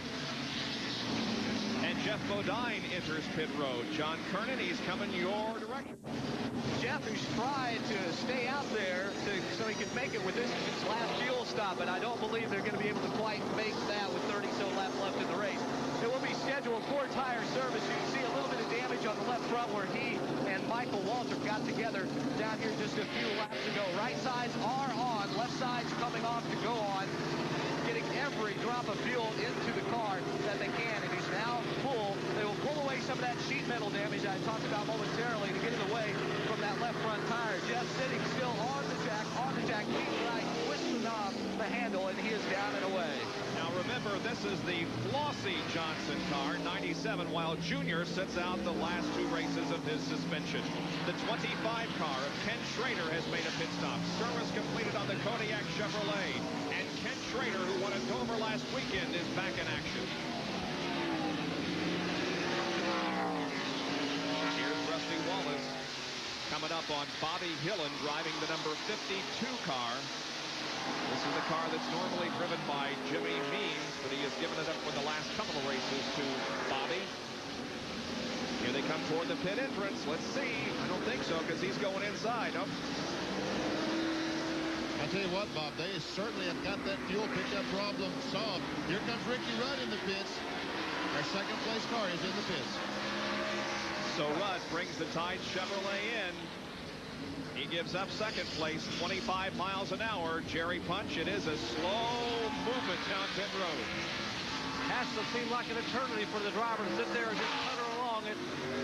Speaker 1: And Jeff Bodine enters pit road. John Kernan, he's coming your direction.
Speaker 2: Jeff, who's tried to stay out there so he can make it with this last fuel stop, but I don't believe they're going to be able to quite make that with 30-so laps left in the race. It will be scheduled for tire service. You can see a little bit of damage on the left front where he and Michael Waltrip got together down here just a few laps ago. Right sides are on, left side's coming off to go on, getting every drop of fuel into the car that they can, and he's now full. They will pull away some of that sheet metal damage that I talked about momentarily to get it away from that left front tire. Jeff sitting still on the jack, feet right, twists the knob, the handle, and he is down and away.
Speaker 1: Now remember, Remember, this is the Flossie Johnson car, 97, while Junior sits out the last 2 races of his suspension. The 25 car of Ken Schrader has made a pit stop. Service completed on the Kodiak Chevrolet. And Ken Schrader, who won at Dover last weekend, is back in action. Here's Rusty Wallace coming up on Bobby Hillen, driving the number 52 car. This is the car that's normally driven by Jimmy Means, but he has given it up for the last couple of races to Bobby. Here they come toward the pit entrance. Let's see. I don't think so, because he's going inside. Nope.
Speaker 5: I'll tell you what, Bob, they certainly have got that fuel pickup problem solved. Here comes Ricky Rudd in the pits. Our second place car is in the pits.
Speaker 1: So Rudd brings the Tide Chevrolet in. He gives up second place, 25 miles an hour. Jerry Punch, it is a slow movement down pit road.
Speaker 4: Has to seem like an eternity for the driver to sit there and just putter along at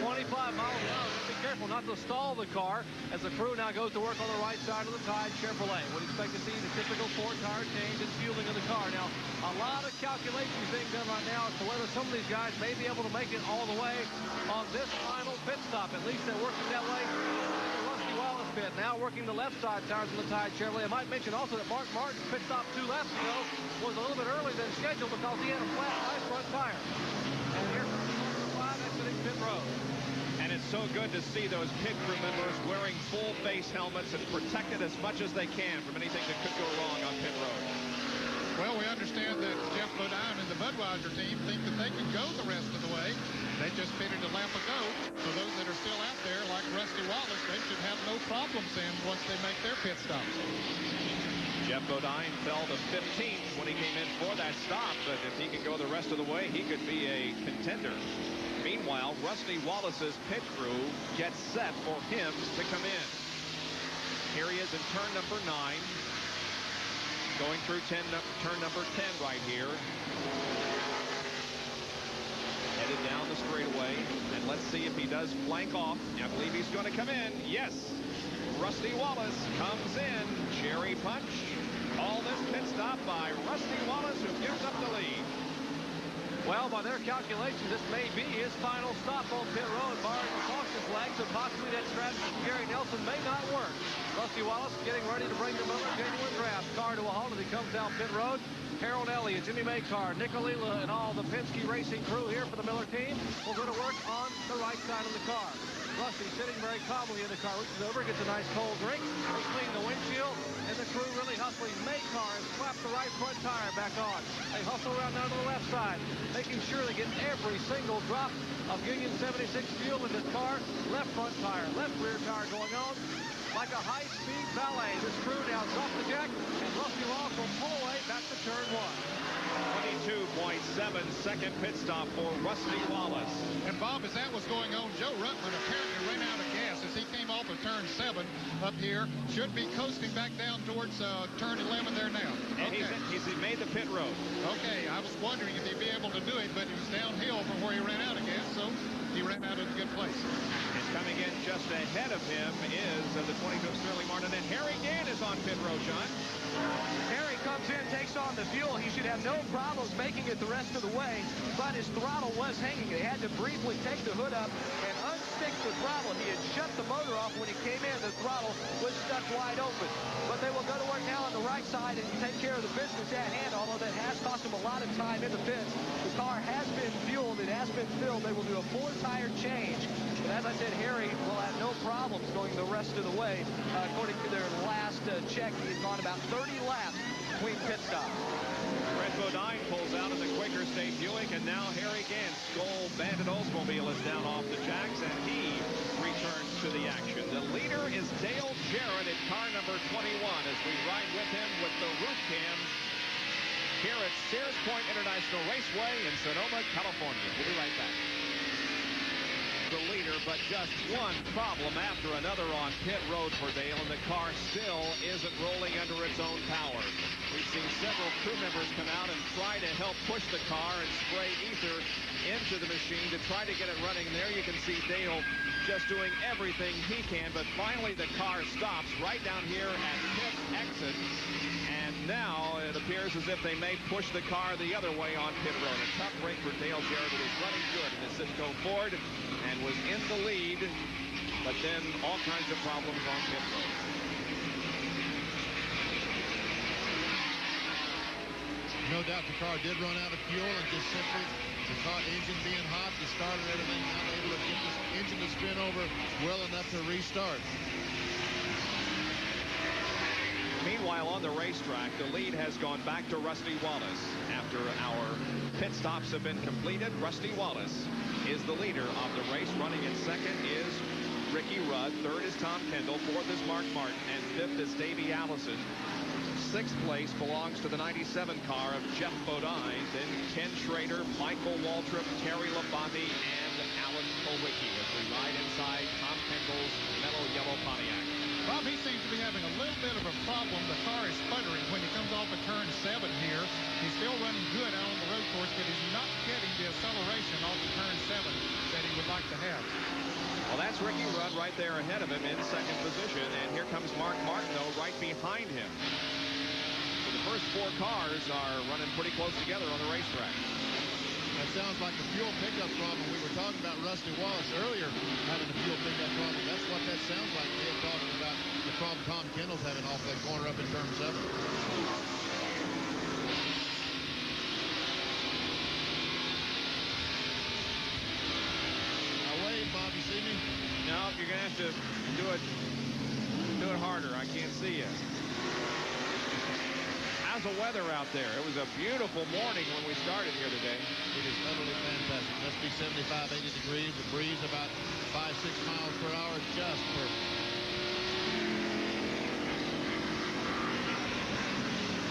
Speaker 4: 25 miles an hour. Be careful not to stall the car as the crew now goes to work on the right side of the Tide Chevrolet. Would expect to see the typical 4-tire change and fueling of the car. Now, a lot of calculations being done right now as to whether some of these guys may be able to make it all the way on this final pit stop. At least they're working that way. Wallace pit now working the left side tires on the Tide Chevrolet. I might mention also that Mark Martin's pit stop 2 laps ago was a little bit earlier than scheduled because he had a flat, nice front tire. And here's number 5 exiting pit road.
Speaker 1: And it's so good to see those pit crew members wearing full face helmets and protected as much as they can from anything that could go wrong on pit road.
Speaker 3: Well, we understand that Jeff Bodine and the Budweiser team think that they can go the rest of the way. They just pitted a lap ago. So those that are still out there, like Rusty Wallace, they should have no problems in once they make their pit stops.
Speaker 1: Jeff Bodine fell to 15th when he came in for that stop, but if he can go the rest of the way, he could be a contender. Meanwhile, Rusty Wallace's pit crew gets set for him to come in. Here he is in turn number 9. Going through turn number 10 right here. Headed down the straightaway. And let's see if he does flank off. I believe he's going to come in. Yes. Rusty Wallace comes in. Jerry Punch. All this pit stop by Rusty Wallace, who gives up the lead.
Speaker 4: Well, by their calculations, this may be his final stop on pit road, barring the caution flags, and possibly that strategy from Gary Nelson may not work. Rusty Wallace getting ready to bring the Miller Genuine Draft car to a halt as he comes down pit road. Harold Elliott, Jimmy Maycar, Nick Alila, and all the Penske Racing crew here for the Miller team will go to work on the right side of the car. Rusty sitting very calmly in the car, reaches over, gets a nice cold drink. They clean the windshield, and the crew really hustling. Maycar has slapped the right front tire back on. They hustle around down to the left side, making sure they get every single drop of Union 76 fuel in this car. Left front tire, left rear tire going on. Like a high-speed ballet, this crew now is off the jack, and Rusty Wallace will pull away back to turn 1.
Speaker 1: 22.7-second pit stop for Rusty Wallace.
Speaker 3: And Bob, as that was going on, Joe Ruttman apparently ran out of gas as he came off of turn 7 up here. Should be coasting back down towards turn 11 there now.
Speaker 1: And
Speaker 3: okay.
Speaker 1: he's made the pit road.
Speaker 3: Okay, I was wondering if he'd be able to do it, but he was downhill from where he ran out of gas, so he ran out of a good place.
Speaker 1: And coming in just ahead of him is the 22 Sterling Martin, and Harry Gann is on pit road, John.
Speaker 2: Harry comes in, takes on the fuel. He should have no problems making it the rest of the way, but his throttle was hanging. They had to briefly take the hood up and unstick the throttle. He had shut the motor off when he came in. The throttle was stuck wide open. But they will go to work now on the right side and take care of the business at hand, although that has cost him a lot of time in the pits. The car has been fueled. It has been filled. They will do a 4-tire change. But as I said, Harry will have no problems going the rest of the way. According to their last check, he's gone about 30 laps between pit stops.
Speaker 1: Brett Bodine pulls out in the Quaker State Buick, and now Harry Gann's Skoal Bandit Oldsmobile is down off the jacks, and he returns to the action. The leader is Dale Jarrett in car number 21 as we ride with him with the roof cams here at Sears Point International Raceway in Sonoma, California. We'll be right back. the leader, but just one problem after another on pit road for Dale, and the car still isn't rolling under its own power. We've seen several crew members come out and try to help push the car and spray ether into the machine to try to get it running. And there you can see Dale just doing everything he can, but finally the car stops right down here at pit exit. And now it appears as if they may push the car the other way on pit road. A tough break for Dale Jarrett, who was running good in the Cisco Ford and was in the lead, but then all kinds of problems on pit road.
Speaker 5: No doubt the car did run out of fuel, and just simply the car engine being hot, they started everything, not able to get this engine to spin over well enough to restart.
Speaker 1: Meanwhile, on the racetrack, the lead has gone back to Rusty Wallace. After our pit stops have been completed, Rusty Wallace is the leader of the race. Running in second is Ricky Rudd. Third is Tom Kendall. Fourth is Mark Martin. And fifth is Davey Allison. Sixth place belongs to the 97 car of Jeff Bodine. Then Ken Schrader, Michael Waltrip, Terry Labonte, and Alan Kulwicki as we ride inside Tom Kendall's mellow yellow Pontiac.
Speaker 3: Bob, he seems to be having a little bit of a problem. The car is sputtering when he comes off of turn 7 here. He's still running good out on the road course, but he's not getting the acceleration off of turn 7 that he would like to have.
Speaker 1: Well, that's Ricky Rudd right there ahead of him in second position. And here comes Mark Martin, though, right behind him. So the first 4 cars are running pretty close together on the racetrack.
Speaker 5: That sounds like a fuel pickup problem. We were talking about Rusty Wallace earlier having a fuel pickup problem. That's what that sounds like. They are talking about the problem Tom Kendall's having off that corner up in turn 7. Now wave, Bob, you see me?
Speaker 1: No, you're going to have to do it harder. I can't see you. How's the weather out there? It was a beautiful morning when we started here today.
Speaker 5: It is utterly fantastic. Must be 75, 80 degrees. The breeze about 5, 6 miles per hour. Just perfect.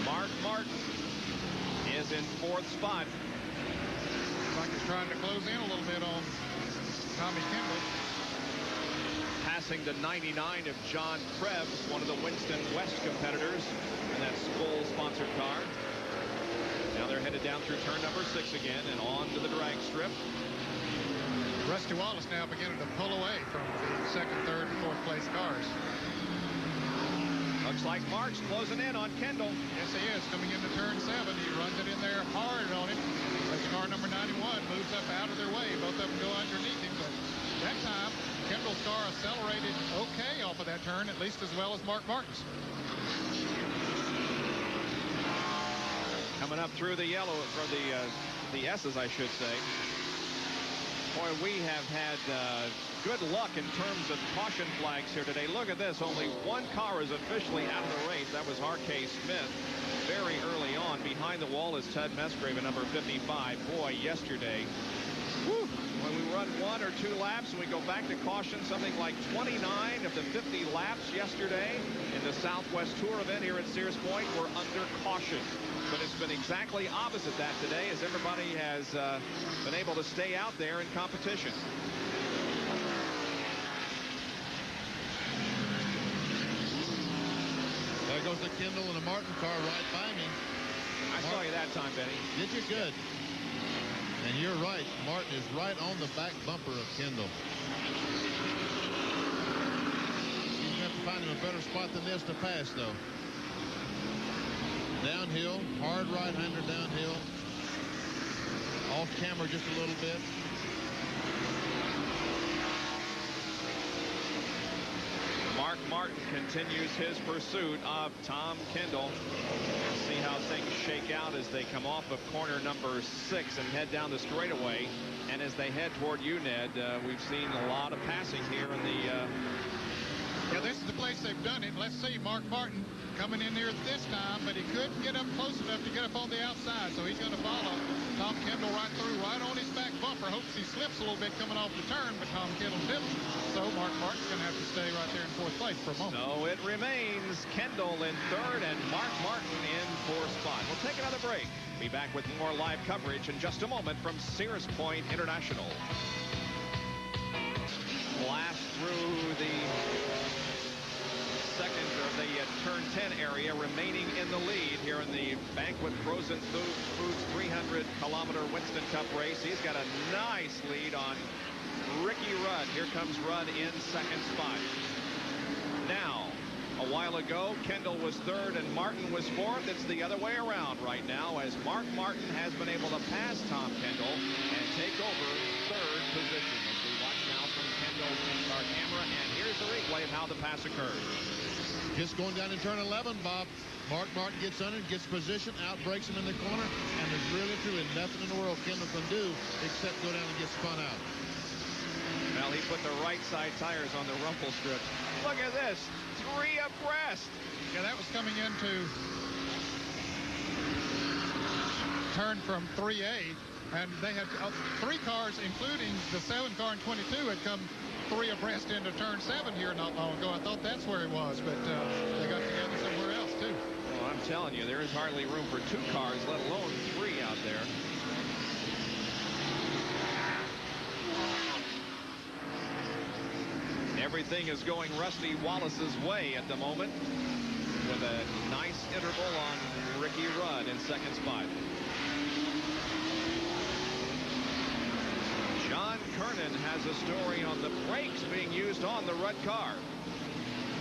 Speaker 1: Mark Martin is in 4th spot.
Speaker 3: Looks like he's trying to close in a little bit on Tommy Kendall.
Speaker 1: Passing the 99 of John Krebs, one of the Winston West competitors in that Skoal-sponsored car. Now they're headed down through turn number 6 again and on to the drag strip.
Speaker 3: Rusty Wallace now beginning to pull away from the 2nd, 3rd, and 4th place cars.
Speaker 1: Looks like Mark's closing in on Kendall.
Speaker 3: Yes, he is. Coming into turn 7, he runs it in there hard on him. As car number 91 moves up out of their way. Both of them go underneath him, but that time Kendall's car accelerated okay off of that turn, at least as well as Mark Martin's.
Speaker 1: Coming up through the yellow, or the S's, I should say. Boy, we have had good luck in terms of caution flags here today. Look at this. Only one car is officially out of the race. That was R.K. Smith very early on. Behind the wall is Ted Musgrave at number 55. Boy, yesterday, whew, when we run 1 or 2 laps and we go back to caution, something like 29 of the 50 laps yesterday in the Southwest Tour event here at Sears Point were under caution. But it's been exactly opposite that today, as everybody has been able to stay out there in competition.
Speaker 5: There goes the Kendall and the Martin car right by me.
Speaker 1: I saw you that time, Benny.
Speaker 5: Did you? Good. And you're right. Martin is right on the back bumper of Kendall. He's going to have to find him a better spot than this to pass, though. Downhill, hard right-hander downhill. Off camera just a little bit.
Speaker 1: Mark Martin continues his pursuit of Tom Kendall. We'll see how things shake out as they come off of corner number 6 and head down the straightaway. And as they head toward you, Ned, we've seen a lot of passing here in the...
Speaker 3: Yeah, this is the place they've done it. Let's see, Mark Martin coming in here this time, but he couldn't get up close enough to get up on the outside, so he's going to follow Tom Kendall right through, right on his back bumper. Hopes he slips a little bit coming off the turn, but Tom Kendall didn't. So Mark Martin's going to have to stay right there in 4th place for a moment.
Speaker 1: So it remains Kendall in 3rd and Mark Martin in 4th spot. We'll take another break. Be back with more live coverage in just a moment from Sears Point International. blast through the second or the turn 10 area, remaining in the lead here in the Banquet Frozen Foods 300-kilometer Winston Cup race. He's got a nice lead on Ricky Rudd. Here comes Rudd in second spot. Now, a while ago, Kendall was third and Martin was fourth. It's the other way around right now, as Mark Martin has been able to pass Tom Kendall and take over third position. As we watch now from Kendall's in-car camera, and here's the replay of how the pass occurred.
Speaker 5: Just going down in turn 11, Bob. Mark Martin gets under, gets position, out breaks him in the corner, and there's really truly nothing in the world Kendall can do except go down and get spun out.
Speaker 1: Well, he put the right side tires on the rumble strips. Look at this, 3 abreast.
Speaker 3: Yeah, that was coming into turn from 3A, and they had 3 cars, including the 7 car and 22, had come 3 abreast into turn 7 here not long ago. I thought that's where it was, but they got together somewhere else too.
Speaker 1: Well, I'm telling you, there is hardly room for 2 cars, let alone 3 out there. Everything is going Rusty Wallace's way at the moment, with a nice interval on Ricky Rudd in second spot. John Kernan has a story on the brakes being used on the Rudd car.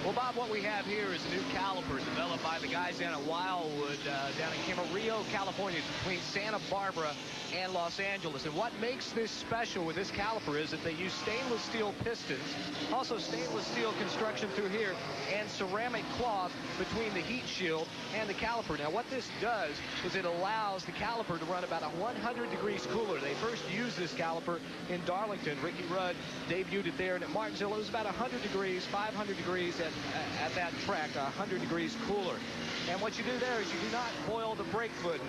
Speaker 2: Well, Bob, what we have here is a new caliper developed by the guys down at Wildwood, down in Camarillo, California, between Santa Barbara and Los Angeles. And what makes this special with this caliper is that they use stainless steel pistons, also stainless steel construction through here, and ceramic cloth between the heat shield and the caliper. Now, what this does is it allows the caliper to run about 100 degrees cooler. They first used this caliper in Darlington. Ricky Rudd debuted it there, and at Martinsville, it was about 100 degrees, 500 degrees at that track, 100 degrees cooler. And what you do there is you do not boil the brake foot.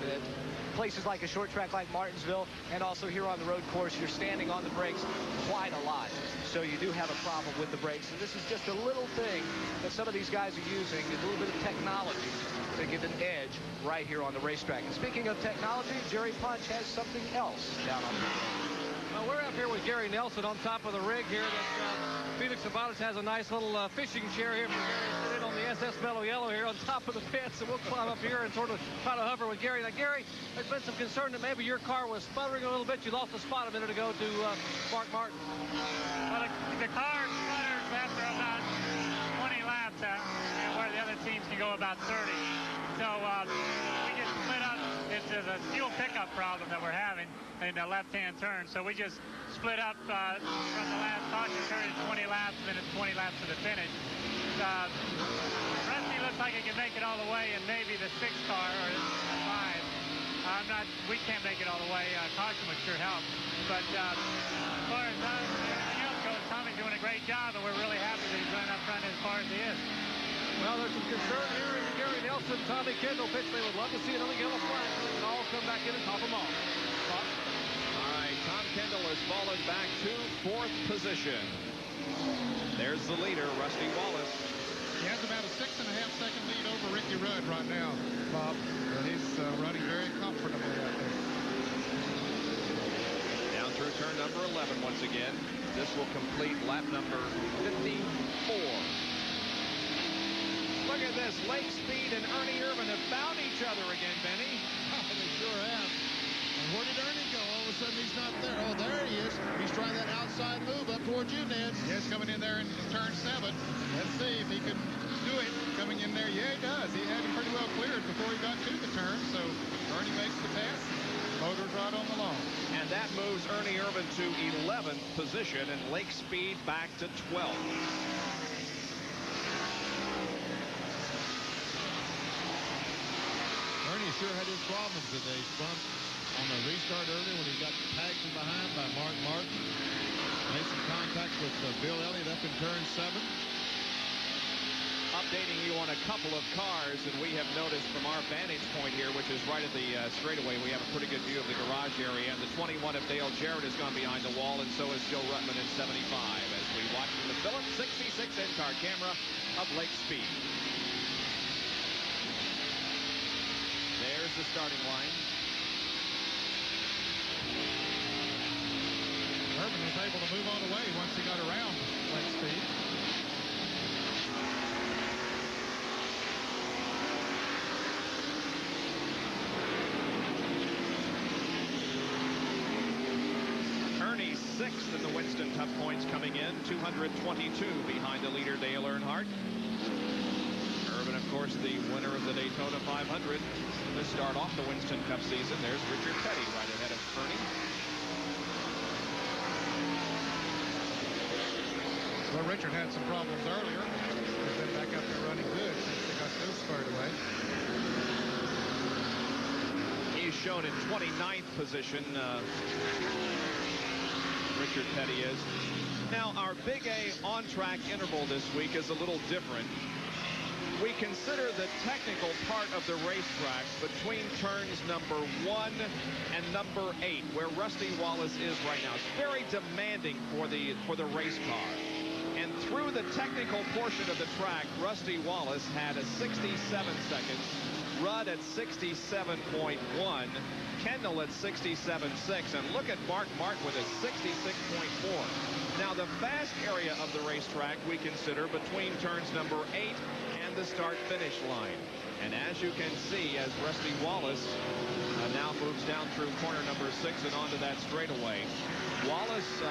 Speaker 2: Places like a short track like Martinsville, and also here on the road course, you're standing on the brakes quite a lot. So you do have a problem with the brakes. And this is just a little thing that some of these guys are using, a little bit of technology to get an edge right here on the racetrack. And speaking of technology, Jerry Punch has something else down on the field.
Speaker 4: Well, we're up here with Gary Nelson on top of the rig here. That Felix Sabates has a nice little fishing chair here for Gary to sit in on the SS Mellow Yellow here on top of the fence, and we'll climb up here and sort of try to hover with Gary. Now, Gary, there's been some concern that maybe your car was sputtering a little bit. You lost the spot a minute ago to Mark Martin.
Speaker 7: Well, the car sputters after about 20 laps, and where the other teams can go about 30. So we just split up. It's a fuel pickup problem that we're having in the left-hand turn. So we just split up from the last caution turn at 20 laps, and then it's 20 laps to the finish. Rusty looks like he can make it all the way, and maybe the 6 car or the 5. We can't make it all the way. Caution would sure help. But as far as everything else goes, Tommy's doing a great job, and we're really happy that he's running up front as far as he is.
Speaker 4: Well, there's some concern here in the Gary Nelson, Tommy Kendall pitch. They would love to see another yellow flag so they can all come back in and top them off.
Speaker 1: All right, Tom Kendall has fallen back to 4th position. There's the leader, Rusty Wallace.
Speaker 3: He has about a 6.5-second lead over Ricky Rudd right now, Bob. But he's running very comfortably out there.
Speaker 1: Down through turn number 11 once again. This will complete lap number 54. Look at this. Lake Speed and Ernie Irvin have found each other again, Benny.
Speaker 5: Oh, they sure have. And where did Ernie go? All of a sudden, he's not there. Oh, there he is. He's trying that outside move up towards you, Ned.
Speaker 3: Yes, coming in there in turn 7. Let's see if he can do it. Coming in there, yeah, he does. He had him pretty well cleared before he got to the turn, so Ernie makes the pass. Motor's right on the lawn.
Speaker 1: And that moves Ernie Irvin to 11th position, and Lake Speed back to 12th.
Speaker 5: Ernie sure had his problems today. He spun on the restart earlier when he got tagged from behind by Mark Martin. Made some contact with Bill Elliott up in turn 7.
Speaker 1: Updating you on a couple of cars, and we have noticed from our vantage point here, which is right at the straightaway, we have a pretty good view of the garage area. And the 21 of Dale Jarrett has gone behind the wall, and so has Joe Ruttman in 75 as we watch from the Phillips 66 in-car camera of Lake Speed. There's the starting line.
Speaker 3: Irvin was able to move on away once he got around Lake Speed.
Speaker 1: Ernie sixth in the Winston Cup points coming in, 222 behind the leader Dale Earnhardt. Irvin, of course, the winner of the Daytona 500 to start off the Winston Cup season. There's Richard Petty right ahead of Ernie.
Speaker 3: Well, Richard had some problems earlier. He's been back up there running good since he got those squared away.
Speaker 1: He's shown in 29th position. Richard Petty is. Now, our Big A on-track interval this week is a little different. We consider the technical part of the racetrack between turns number 1 and number 8, where Rusty Wallace is right now. It's very demanding for the race car. And through the technical portion of the track, Rusty Wallace had a 67 seconds, Rudd at 67.1, Kendall at 67.6, and look at Mark Martin with a 66.4. Now, the fast area of the racetrack we consider between turns number 8 and the start-finish line. And as you can see, as Rusty Wallace now moves down through corner number 6 and onto that straightaway, Wallace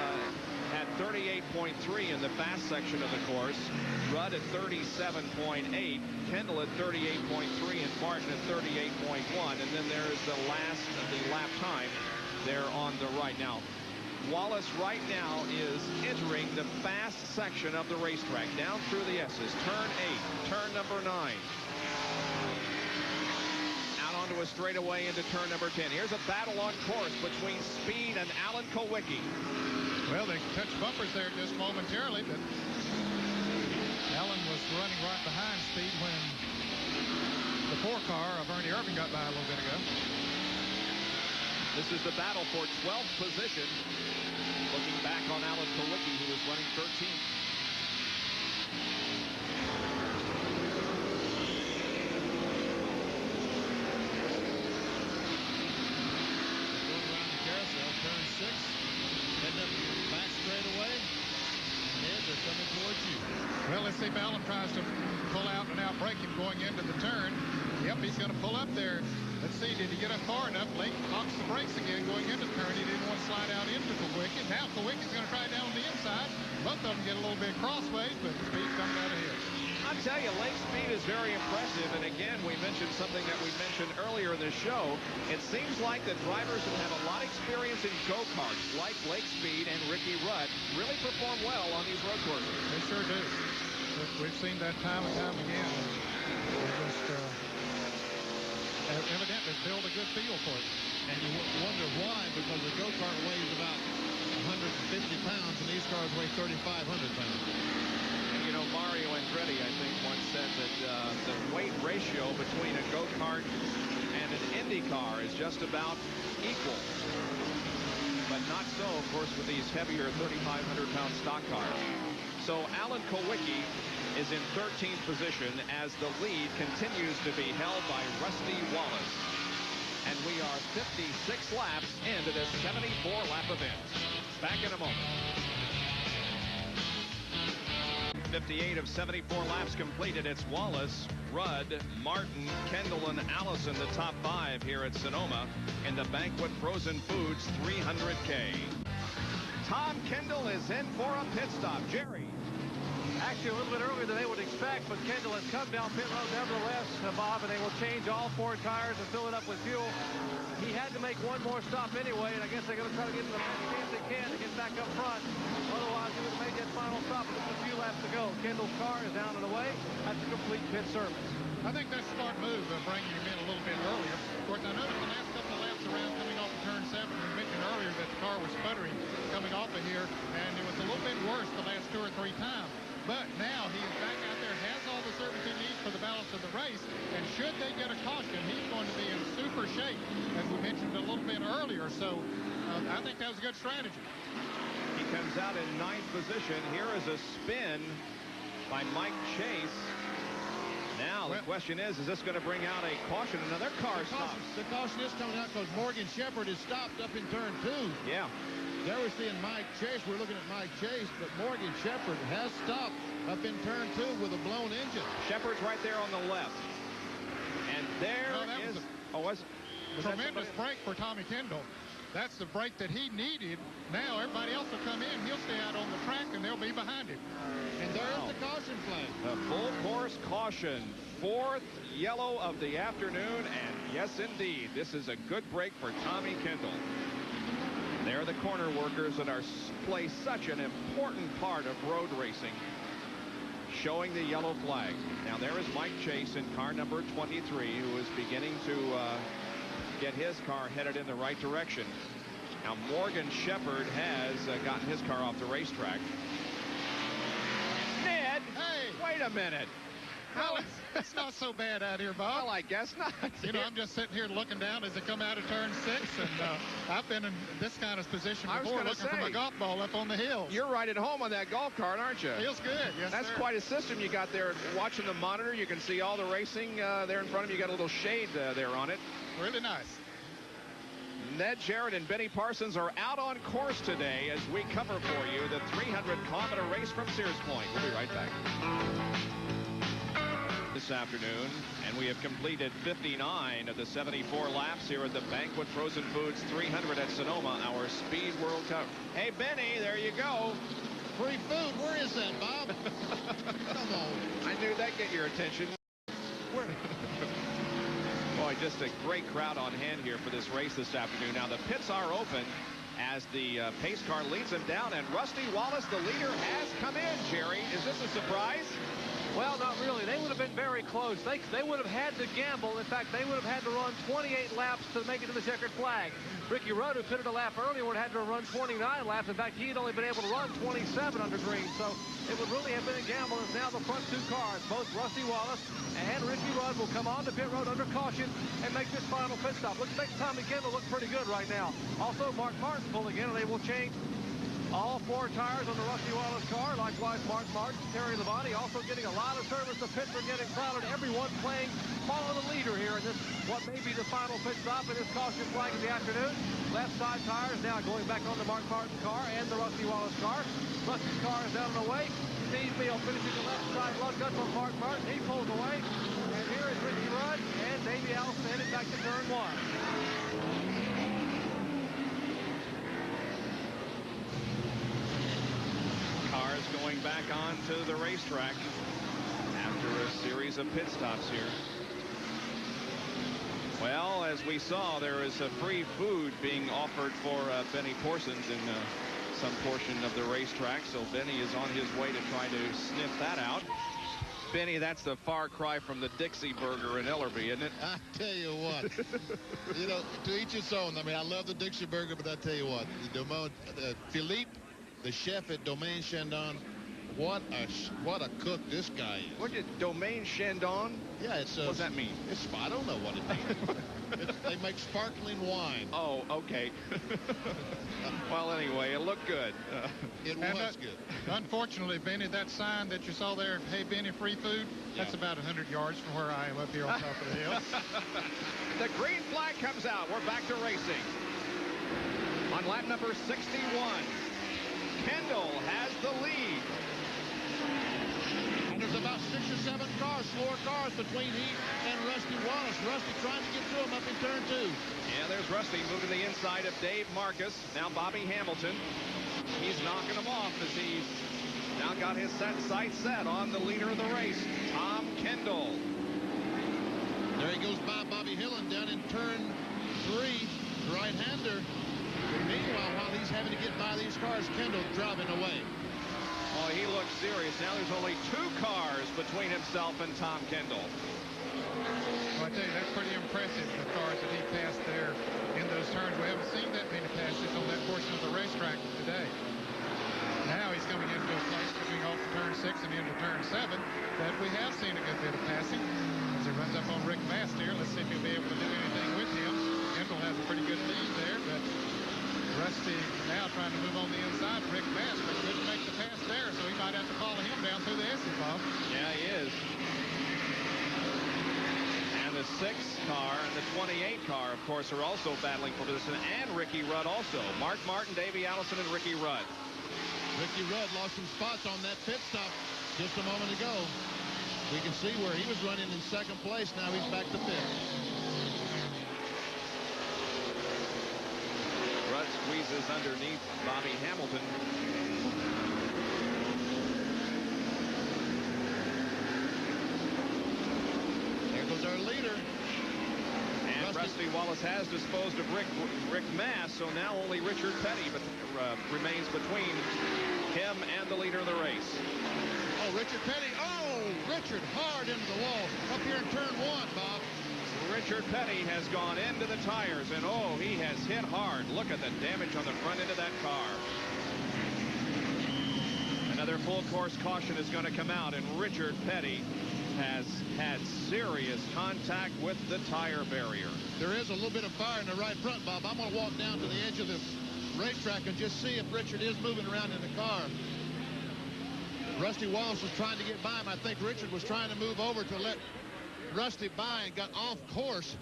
Speaker 1: at 38.3 in the fast section of the course, Rudd at 37.8, Kendall at 38.3, and Martin at 38.1. And then there is the last of the lap time there on the right. Now, Wallace right now is entering the fast section of the racetrack, down through the S's. Turn 8, turn number 9. Out onto a straightaway into turn number 10. Here's a battle on course between Speed and Alan Kulwicki.
Speaker 3: Well, they touched bumpers there just momentarily, but Allen was running right behind Speed when the 4 car of Ernie Irvin got by a little bit ago.
Speaker 1: This is the battle for 12th position. Looking back on Alan Kulwicki, who was running 13th.
Speaker 5: Going around the carousel, turn 6. Head up back straight away. Ahead, they're coming towards you.
Speaker 3: Well, let's see if Allen tries to pull out and outbrake him going into the turn. Yep, he's going to pull up there. Let's see, did he get up far enough? Lake knocks the brakes again going into the turn. He didn't want to slide out into Kulwicki. Now Kulwicki's going to try down on the inside. Both of them get a little bit crossways, but Speed comes out ahead.
Speaker 1: I tell you, Lake Speed is very impressive. And again, we mentioned something that we mentioned earlier in the show. It seems like the drivers who have a lot of experience in go-karts, like Lake Speed and Ricky Rudd, really perform well on these road courses.
Speaker 3: They sure do. We've seen that time and time again. They just evidently build a good feel for it.
Speaker 5: And you wonder why, because the go-kart weighs about 150 pounds, and these cars weigh 3,500 pounds.
Speaker 1: And, you know, Mario Andretti, I think, once said that the weight ratio between a go-kart and an Indy car is just about equal. But not so, of course, with these heavier 3,500-pound stock cars. So Alan Kulwicki is in 13th position as the lead continues to be held by Rusty Wallace. And we are 56 laps into this 74-lap event. Back in a moment. 58 of 74 laps completed. It's Wallace, Rudd, Martin, Kendall, and Allison, the top 5 here at Sonoma in the Banquet Frozen Foods 300K. Tom Kendall is in for a pit stop. Jerry.
Speaker 2: Actually, a little bit earlier than they would expect, but Kendall has come down pit road nevertheless, Bob, and they will change all 4 tires and fill it up with fuel. He had to make one more stop anyway, and I guess they're going to try to get him the best chance they can to get back up front. Otherwise, he would have made that final stop with just a few laps to go. Kendall's car is down and away. That's a complete pit service.
Speaker 3: I think that's a smart move of bringing him in a little bit earlier. Of course, I noticed the last couple of laps around coming off of turn 7, we mentioned earlier that the car was sputtering coming off of here, and it was a little bit worse the last 2 or 3 times. But now he's back out there, has all the service he needs for the balance of the race, and should they get a caution, he's going to be in super shape, as we mentioned a little bit earlier. So I think that was a good strategy.
Speaker 1: He comes out in 9th position. Here is a spin by Mike Chase. Now the question is this going to bring out a caution? Another car stopped.
Speaker 5: The caution is coming out because Morgan Shepherd is stopped up in turn 2.
Speaker 1: Yeah.
Speaker 5: There we're seeing Mike Chase. We're looking at Mike Chase, but Morgan Shepherd has stopped up in turn 2 with a blown engine.
Speaker 1: Shepherd's right there on the left. And there is... was
Speaker 3: tremendous break for Tommy Kendall. That's the break that he needed. Now everybody else will come in. He'll stay out on the track, and they'll be behind him.
Speaker 5: And there's the caution flag.
Speaker 1: The full course caution. 4th yellow of the afternoon. And yes, indeed, this is a good break for Tommy Kendall. They're the corner workers that play such an important part of road racing, showing the yellow flag. Now there is Mike Chase in car number 23, who is beginning to get his car headed in the right direction. Now Morgan Shepherd has gotten his car off the racetrack. Ned,
Speaker 3: hey,
Speaker 1: wait a minute.
Speaker 3: Well, it's not so bad out here, Bob.
Speaker 1: Well, I guess not.
Speaker 3: You know, I'm just sitting here looking down as they come out of turn 6, and I've been in this kind of position before, looking for my golf ball up on the hills.
Speaker 1: You're right at home on that golf cart, aren't you?
Speaker 3: Feels good, yes,
Speaker 1: That's
Speaker 3: sir.
Speaker 1: quite a system you got there. Watching the monitor, you can see all the racing there in front of you. You got a little shade there on it.
Speaker 3: Really nice.
Speaker 1: Ned Jarrett and Benny Parsons are out on course today as we cover for you the 300-kilometer race from Sears Point. We'll be right back. This afternoon, and we have completed 59 of the 74 laps here at the Banquet Frozen Foods 300 at Sonoma, our Speed World Cup. Hey, Benny, there you go.
Speaker 5: Free food. Where is that, Bob? Come on.
Speaker 1: I knew that'd get your attention.
Speaker 5: Where?
Speaker 1: Boy, just a great crowd on hand here for this race this afternoon. Now, the pits are open as the pace car leads them down, and Rusty Wallace, the leader, has come in, Jerry. Is this a surprise?
Speaker 2: Well, not really. They would have been very close. They would have had to gamble. In fact, they would have had to run 28 laps to make it to the checkered flag. Ricky Rudd, who pitted a lap earlier, would have had to run 29 laps. In fact, he'd only been able to run 27 under green. So it would really have been a gamble. As now the front 2 cars, both Rusty Wallace and Ricky Rudd, will come on to pit road under caution and make this final pit stop. Makes Tommy Kendall look pretty good right now. Also, Mark Martin pulling in, and they will change all 4 tires on the Rusty Wallace car. Likewise, Mark Martin, Terry Labonte also getting a lot of service. The pits are getting crowded. Everyone playing, follow the leader here in this, what may be the final pit stop in this caution flag of the afternoon. Left side tires now going back on the Mark Martin car and the Rusty Wallace car. Rusty's car is down and away. Steve Beal finishing the left side lug nuts on Mark Martin. He pulls away. And here is Ricky Rudd and Davey Allison headed back to turn 1.
Speaker 1: Cars going back onto the racetrack after a series of pit stops here. Well, as we saw, there is a free food being offered for Benny Parsons in some portion of the racetrack, so Benny is on his way to try to sniff that out. Benny, that's the far cry from the Dixie Burger in Ellerby, isn't it?
Speaker 5: I tell you what, you know, to each his own. I mean, I love the Dixie Burger, but I tell you what, Philippe, the chef at Domaine Chandon, what a cook this guy is.
Speaker 1: What is Domaine Chandon?
Speaker 5: Yeah, it's
Speaker 1: what does that mean?
Speaker 5: I don't know what it means. They make sparkling wine.
Speaker 1: Oh, okay. Well, anyway, it looked good.
Speaker 5: It was good.
Speaker 3: Unfortunately, Benny, that sign that you saw there, "Hey, Benny, free food," that's about 100 yards from where I am up here on top of the hill.
Speaker 1: The green flag comes out. We're back to racing. On lap number 61, Kendall has the lead.
Speaker 5: And there's about 6 or 7 cars, slower cars between he and Rusty Wallace. Rusty trying to get through him up in turn 2.
Speaker 1: Yeah, there's Rusty moving to the inside of Dave Marcus. Now Bobby Hamilton. He's knocking him off as he's now got his sights set on the leader of the race, Tom Kendall.
Speaker 5: There he goes by Bobby Hillen down in turn 3, right-hander. Meanwhile, while he's having to get by these cars, Kendall driving away.
Speaker 1: Oh, he looks serious. Now there's only 2 cars between himself and Tom Kendall.
Speaker 3: Well, I tell you, that's pretty impressive, the cars that he passed there in those turns. We haven't seen that many passes on that portion of the racetrack today. Now he's coming into a place coming off turn 6 and into turn 7 that we have seen a good bit of passing. As he runs up on Rick Mast here, let's see if he'll be able to do anything with him. Kendall has a pretty good lead there, but Rusty now trying to move on the inside. Rick Mast, but couldn't make the pass there, so he might have to follow him down through the S's, Bob.
Speaker 1: Yeah, he is. the 6 car and the 28 car, of course, are also battling for position, and Ricky Rudd also. Mark Martin, Davey Allison, and Ricky Rudd.
Speaker 5: Ricky Rudd lost some spots on that pit stop just a moment ago. We can see where he was running in second place. Now he's back to fifth.
Speaker 1: Rudd squeezes underneath Bobby Hamilton.
Speaker 5: There goes our leader.
Speaker 1: And Rusty Wallace has disposed of Rick Mass, so now only Richard Petty remains between him and the leader of the race.
Speaker 5: Oh, Richard Petty. Oh, Richard hard into the wall. Up here in turn 1, Bob.
Speaker 1: Richard Petty has gone into the tires, and oh, he has hit hard. Look at the damage on the front end of that car. Another full course caution is going to come out, and Richard Petty has had serious contact with the tire barrier.
Speaker 5: There is a little bit of fire in the right front, Bob. I'm going to walk down to the edge of the racetrack and just see if Richard is moving around in the car. Rusty Wallace was trying to get by him. I think Richard was trying to move over to let Rusty by and got off course.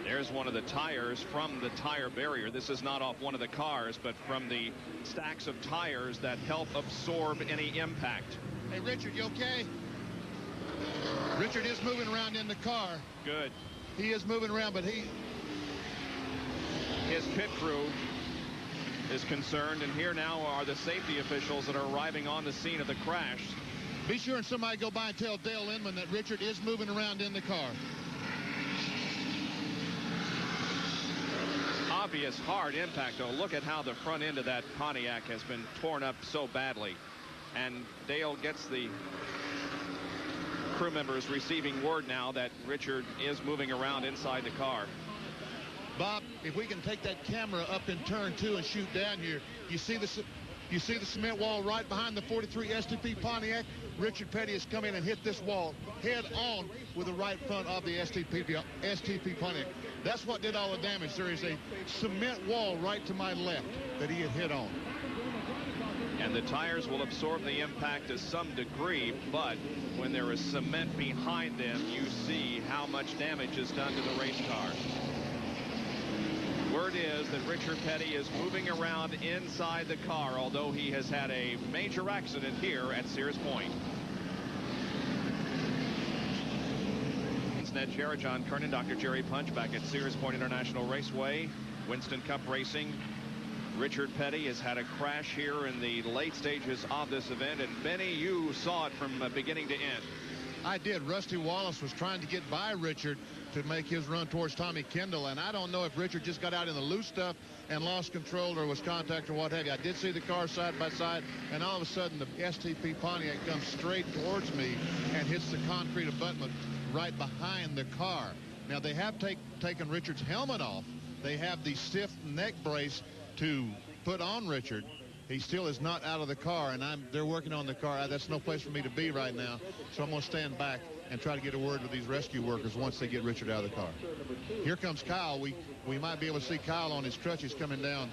Speaker 1: There's one of the tires from the tire barrier. This is not off one of the cars, but from the stacks of tires that help absorb any impact.
Speaker 5: Hey, Richard, you okay? Richard is moving around in the car.
Speaker 1: Good.
Speaker 5: He is moving around, but his
Speaker 1: pit crew is concerned, and here now are the safety officials that are arriving on the scene of the crash.
Speaker 5: Be sure and somebody go by and tell Dale Inman that Richard is moving around in the car.
Speaker 1: Obvious hard impact, though. Look at how the front end of that Pontiac has been torn up so badly. And Dale gets the crew members receiving word now that Richard is moving around inside the car.
Speaker 5: Bob, if we can take that camera up in turn 2 and shoot down here, you see the cement wall right behind the 43 STP Pontiac. Richard Petty has come in and hit this wall head on with the right front of the STP Pontiac. That's what did all the damage. There is a cement wall right to my left that he had hit on.
Speaker 1: And the tires will absorb the impact to some degree, but when there is cement behind them, you see how much damage is done to the race car. Word is that Richard Petty is moving around inside the car, although he has had a major accident here at Sears Point. Ned Jarrett, John Kernan, Dr. Jerry Punch back at Sears Point International Raceway. Winston Cup Racing. Richard Petty has had a crash here in the late stages of this event, and Benny, you saw it from beginning to end.
Speaker 5: I did. Rusty Wallace was trying to get by Richard to make his run towards Tommy Kendall, and I don't know if Richard just got out in the loose stuff and lost control or was contact or what have you. I did see the car side by side, and all of a sudden the STP Pontiac comes straight towards me and hits the concrete abutment right behind the car. Now they have taken Richard's helmet off. They have the stiff neck brace to put on Richard. He still is not out of the car, and they're working on the car. That's no place for me to be right now, so I'm going to stand back and try to get a word with these rescue workers once they get Richard out of the car. Here comes Kyle. We might be able to see Kyle on his crutches coming down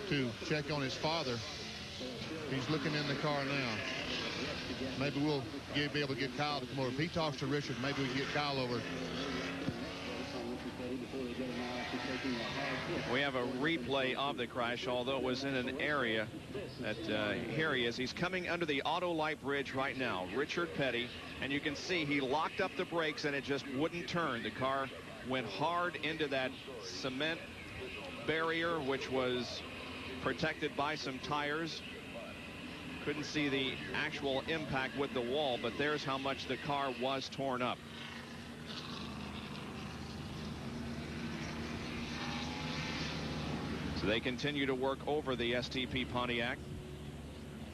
Speaker 5: to check on his father. He's looking in the car now. Maybe we'll be able to get Kyle to come over. If he talks to Richard, maybe we can get Kyle over.
Speaker 1: We have a replay of the crash, although it was in an area that here he is. He's coming under the Autolite Bridge right now, Richard Petty, and you can see he locked up the brakes and it just wouldn't turn. The car went hard into that cement barrier, which was protected by some tires. Couldn't see the actual impact with the wall, but there's how much the car was torn up. So they continue to work over the STP Pontiac.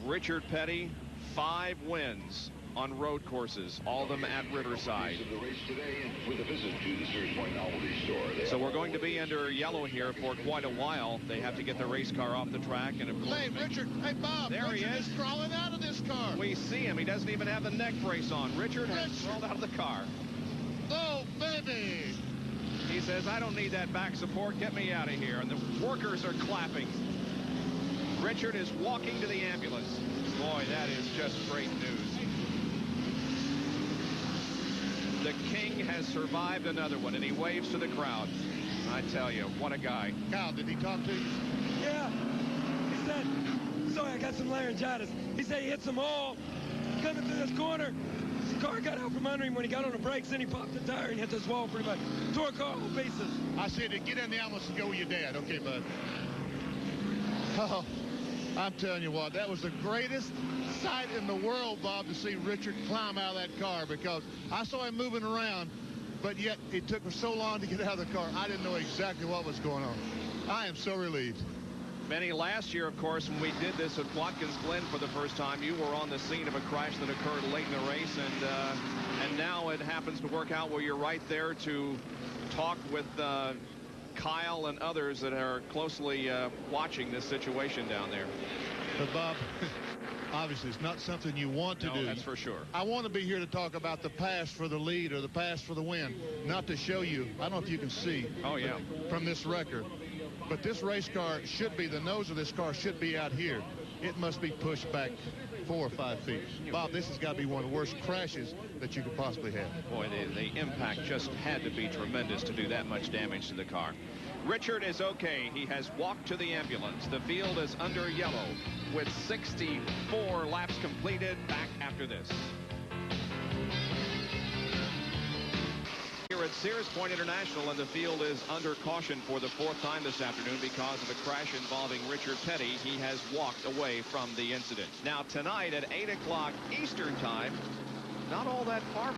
Speaker 1: Richard Petty, 5 wins on road courses, all of them at Riverside. So we're going to be under yellow here for quite a while. They have to get the race car off the track, and of course,
Speaker 5: Hey, Richard. Hey, Bob.
Speaker 1: There
Speaker 5: Richard
Speaker 1: he is.
Speaker 5: crawling out of this car.
Speaker 1: We see him. He doesn't even have the neck brace on. Richard has crawled out of the car.
Speaker 5: Oh, baby.
Speaker 1: He says, I don't need that back support. Get me out of here. And the workers are clapping. Richard is walking to the ambulance. Boy, that is just great news. The King has survived another one, and he waves to the crowd. I tell you, what a guy.
Speaker 5: Kyle, did he talk to you?
Speaker 8: Yeah. He said, sorry, I got some laryngitis. He said he hit some all coming through this corner. The car got out from under him when he got on the brakes, then he popped the tire and hit this wall pretty much. Tore a car all pieces.
Speaker 5: I said to get in the ambulance and go with your dad. Okay, bud. Oh, I'm telling you what, that was the greatest sight in the world, Bob, to see Richard climb out of that car, because I saw him moving around, but yet it took so long to get out of the car. I didn't know exactly what was going on. I am so relieved.
Speaker 1: Benny, last year, of course, when we did this at Watkins Glen for the first time, you were on the scene of a crash that occurred late in the race, and now it happens to work out where you're right there to talk with Kyle and others that are closely watching this situation down there.
Speaker 5: But, Bob, obviously, it's not something you want to do.
Speaker 1: That's for sure.
Speaker 5: I want to be here to talk about the pass for the lead or the pass for the win, not to show you. I don't know if you can see.
Speaker 1: Oh, yeah.
Speaker 5: From this record. But this race car should be, the nose of this car should be out here. It must be pushed back 4 or 5 feet. Bob, this has got to be one of the worst crashes that you could possibly have.
Speaker 1: Boy, the impact just had to be tremendous to do that much damage to the car. Richard is okay. He has walked to the ambulance. The field is under yellow with 64 laps completed. Back after this. Here at Sears Point International, and the field is under caution for the 4th time this afternoon because of a crash involving Richard Petty. He has walked away from the incident. Now tonight at 8 o'clock Eastern time, not all that far.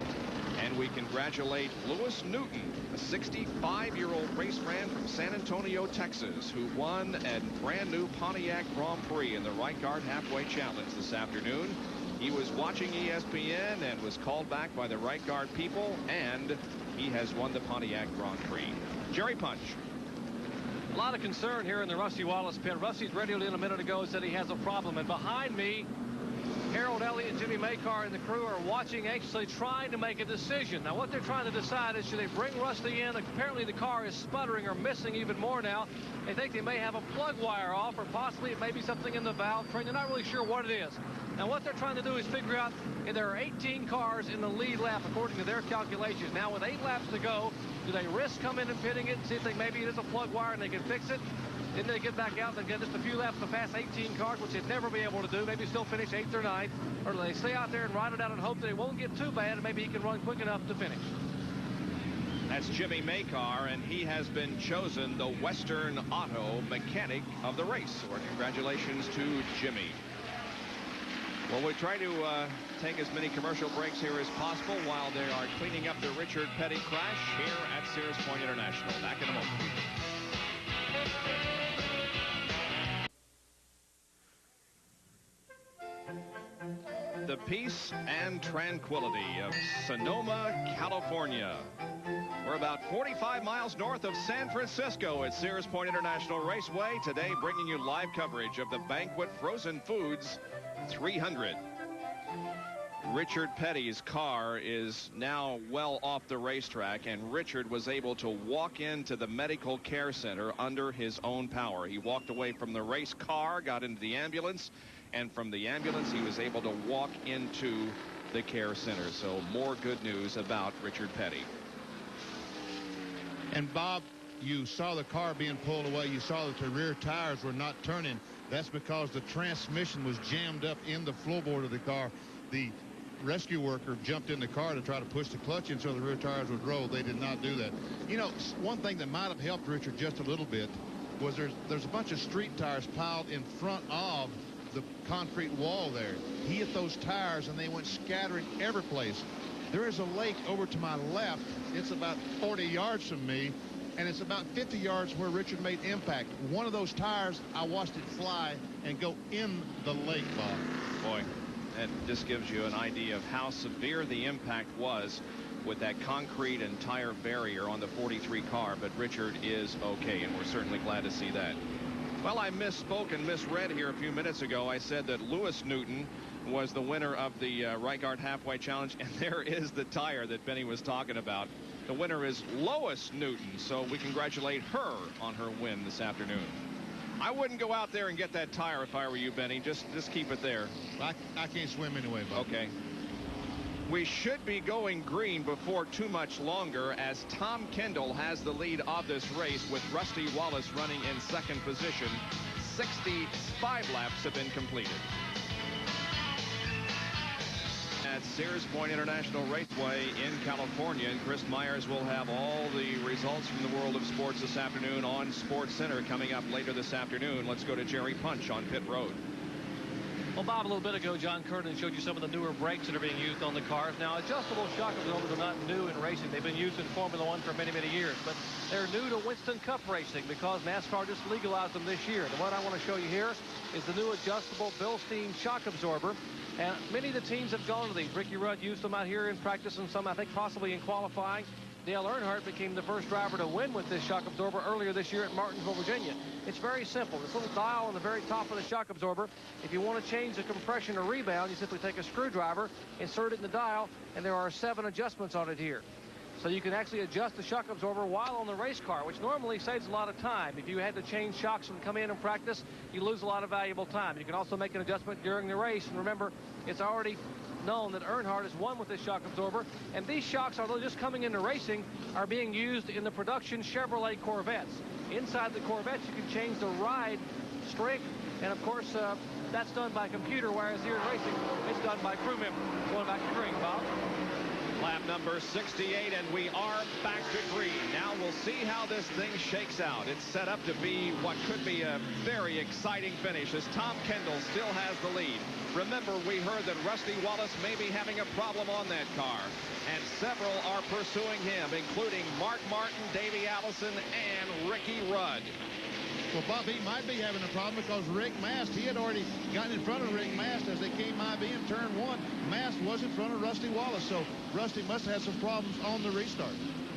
Speaker 1: And we congratulate Lewis Newton, a 65-year-old race fan from San Antonio, Texas, who won a brand new Pontiac Grand Prix in the Right Guard Halfway Challenge this afternoon. He was watching ESPN and was called back by the Right Guard people, and he has won the Pontiac Grand Prix. Jerry Punch.
Speaker 4: A lot of concern here in the Rusty Wallace pit. Rusty's radioed in a minute ago, said he has a problem. And behind me, Harold Elliott and Jimmy Makar and the crew are watching anxiously, trying to make a decision. Now, what they're trying to decide is, should they bring Rusty in? Apparently, the car is sputtering or missing even more now. They think they may have a plug wire off, or possibly it may be something in the valve train. They're not really sure what it is. Now, what they're trying to do is figure out if there are 18 cars in the lead lap, according to their calculations. Now, with 8 laps to go, do they risk coming and pitting it and see if maybe it is a plug wire and they can fix it? Then they get back out and get just a few laps to pass 18 cars, which they'd never be able to do. Maybe still finish 8th or 9th. Or do they stay out there and ride it out and hope that it won't get too bad and maybe he can run quick enough to finish?
Speaker 1: That's Jimmy Makar, and he has been chosen the Western Auto Mechanic of the race. So our congratulations to Jimmy. Well, we try to take as many commercial breaks here as possible while they are cleaning up the Richard Petty crash here at Sears Point International. Back in a moment. The peace and tranquility of Sonoma, California. We're about 45 miles north of San Francisco at Sears Point International Raceway. Today, bringing you live coverage of the Banquet Frozen Foods 300. Richard Petty's car is now well off the racetrack, and Richard was able to walk into the medical care center under his own power. He walked away from the race car, got into the ambulance, and from the ambulance he was able to walk into the care center. So more good news about Richard Petty.
Speaker 5: And Bob, you saw the car being pulled away. You saw that the rear tires were not turning. That's because the transmission was jammed up in the floorboard of the car. The rescue worker jumped in the car to try to push the clutch in so the rear tires would roll. They did not do that. You know, one thing that might have helped Richard just a little bit was there's a bunch of street tires piled in front of the concrete wall there. He hit those tires and they went scattering every place. There is a lake over to my left. It's about 40 yards from me, and it's about 50 yards where Richard made impact. One of those tires, I watched it fly and go in the lake, Bob.
Speaker 1: Boy, that just gives you an idea of how severe the impact was with that concrete and tire barrier on the 43 car. But Richard is okay, and we're certainly glad to see that. Well, I misspoke and misread here a few minutes ago. I said that Lewis Newton was the winner of the Right Guard Halfway Challenge, and there is the tire that Benny was talking about. The winner is Lois Newton, so we congratulate her on her win this afternoon. I wouldn't go out there and get that tire if I were you, Benny. Just keep it there.
Speaker 5: I can't swim anyway, Bob.
Speaker 1: Okay. We should be going green before too much longer, as Tom Kendall has the lead of this race with Rusty Wallace running in second position. 65 laps have been completed. At Sears Point International Raceway in California, and Chris Myers will have all the results from the world of sports this afternoon on Sports Center coming up later this afternoon. Let's go to Jerry Punch on pit road.
Speaker 4: Well, Bob, a little bit ago, John Curtin showed you some of the newer brakes that are being used on the cars. Now, adjustable shock absorbers are not new in racing. They've been used in Formula One for many, many years. But they're new to Winston Cup racing because NASCAR just legalized them this year. And what I want to show you here is the new adjustable Bilstein shock absorber. And many of the teams have gone to these. Ricky Rudd used them out here in practice and some, I think, possibly in qualifying. Dale Earnhardt became the first driver to win with this shock absorber earlier this year at Martinsville, Virginia. It's very simple. This little dial on the very top of the shock absorber, if you want to change the compression or rebound, you simply take a screwdriver, insert it in the dial, and there are 7 adjustments on it here. So you can actually adjust the shock absorber while on the race car, which normally saves a lot of time. If you had to change shocks and come in and practice, you lose a lot of valuable time. You can also make an adjustment during the race. And remember, it's already known that Earnhardt has won with this shock absorber. And these shocks, although just coming into racing, are being used in the production Chevrolet Corvettes. Inside the Corvettes, you can change the ride strength. And, of course, that's done by computer, whereas here in racing, it's done by crew members. Going back to green, Bob.
Speaker 1: Lap number 68, and we are back to green. Now we'll see how this thing shakes out. It's set up to be what could be a very exciting finish, as Tom Kendall still has the lead. Remember, we heard that Rusty Wallace may be having a problem on that car, and several are pursuing him, including Mark Martin, Davey Allison, and Ricky Rudd.
Speaker 5: Well, Bob, he might be having a problem because Rick Mast, he had already gotten in front of Rick Mast as they came IB in turn 1. Mast was in front of Rusty Wallace, so Rusty must have had some problems on the restart.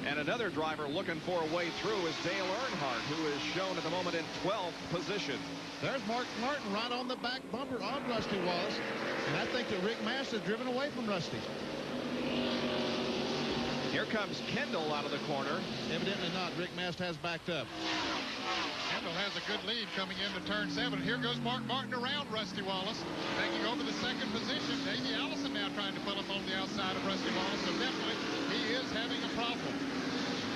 Speaker 1: And another driver looking for a way through is Dale Earnhardt, who is shown at the moment in 12th position.
Speaker 5: There's Mark Martin right on the back bumper on Rusty Wallace, and I think that Rick Mast has driven away from Rusty.
Speaker 1: Here comes Kendall out of the corner.
Speaker 5: Evidently not. Rick Mast has backed up.
Speaker 3: Kendall has a good lead coming into turn 7. Here goes Mark Martin around Rusty Wallace, taking over the second position. Davey Allison now trying to pull up on the outside of Rusty Wallace, so definitely he is having a problem.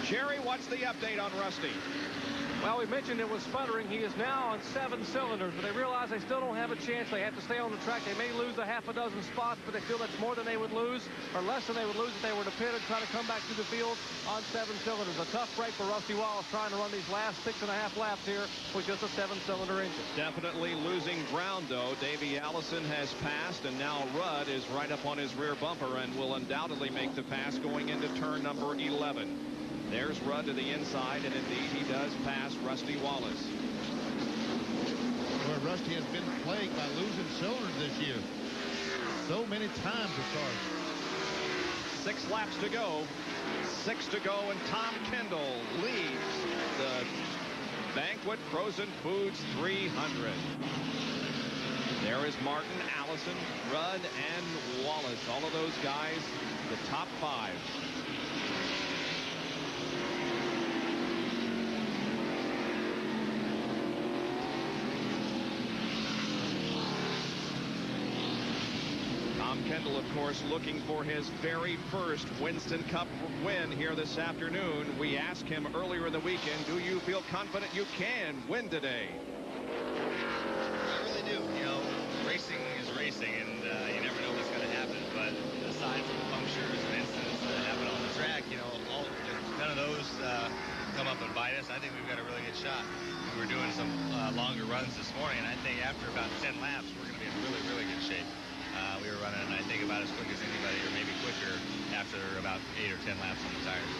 Speaker 1: Jerry, what's the update on Rusty?
Speaker 4: Well, we mentioned it was sputtering. He is now on 7 cylinders, but they realize they still don't have a chance. They have to stay on the track. They may lose a half a dozen spots, but they feel that's more than they would lose, or less than they would lose if they were to pit and try to come back through the field on 7 cylinders. A tough break for Rusty Wallace trying to run these last 6.5 laps here with just a 7-cylinder engine.
Speaker 1: Definitely losing ground, though. Davey Allison has passed, and now Rudd is right up on his rear bumper and will undoubtedly make the pass going into turn number 11. There's Rudd to the inside, and indeed he does pass Rusty Wallace.
Speaker 5: Well, Rusty has been plagued by losing cylinders this year. So many times as far as
Speaker 1: 6 laps to go. 6 to go, and Tom Kendall leads the Banquet Frozen Foods 300. There is Martin, Allison, Rudd, and Wallace. All of those guys, the top 5. Kendall, of course, looking for his very first Winston Cup win here this afternoon. We asked him earlier in the weekend, do you feel confident you can win today?
Speaker 9: I really do. You know, racing is racing, and you never know what's going to happen. But aside from punctures and incidents that happen on the track, you know, if none of those come up and bite us, I think we've got a really good shot. We were doing some longer runs this morning, and I think after about 10 laps, we're going to be in really, really good shape. We were running, I think, about as quick as anybody, or maybe quicker after about 8 or 10 laps on the tires.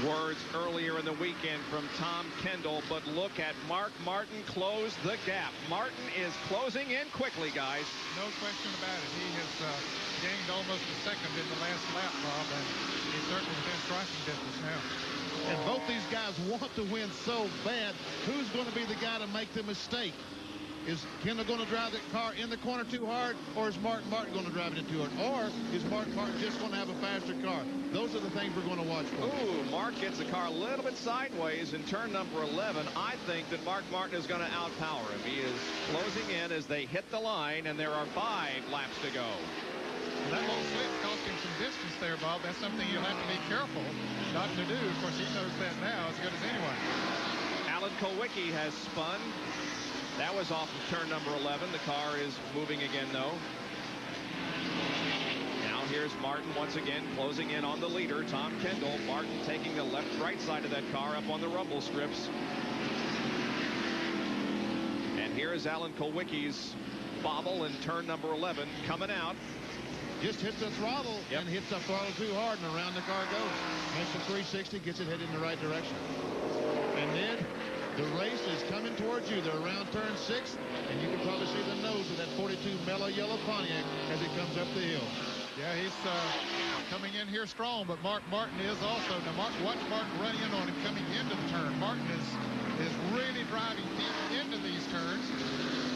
Speaker 1: Words earlier in the weekend from Tom Kendall, but look at Mark Martin close the gap. Martin is closing in quickly, guys.
Speaker 3: No question about it. He has gained almost a second in the last lap, Bob, and he's certainly within striking distance now.
Speaker 5: And both these guys want to win so bad. Who's going to be the guy to make the mistake? Is Kendall going to drive that car in the corner too hard, or is Mark Martin going to drive it in too hard? Or is Mark Martin just going to have a faster car? Those are the things we're going to watch for.
Speaker 1: Ooh, Mark gets the car a little bit sideways in turn number 11. I think that Mark Martin is going to outpower him. He is closing in as they hit the line, and there are 5 laps to go.
Speaker 3: And that low slip cost him some distance there, Bob. That's something you'll have to be careful not to do. Of course, he knows that now as good as anyone.
Speaker 1: Alan Kulwicki has spun. That was off of turn number 11. The car is moving again, though. Now here's Martin once again closing in on the leader, Tom Kendall. Martin taking the left-right side of that car up on the rumble strips. And here is Alan Kulwicki's bobble in turn number 11 coming out.
Speaker 5: Just hits the throttle and hits the throttle too hard, and around the car goes. Makes a 360, gets it headed in the right direction. And then the race is coming towards you. They're around turn 6, and you can probably see the nose of that 42 mellow yellow Pontiac as it comes up the hill.
Speaker 3: Yeah, he's coming in here strong, but Martin is also. Now, watch Martin run in on him coming into the turn. Martin is really driving deep into these turns,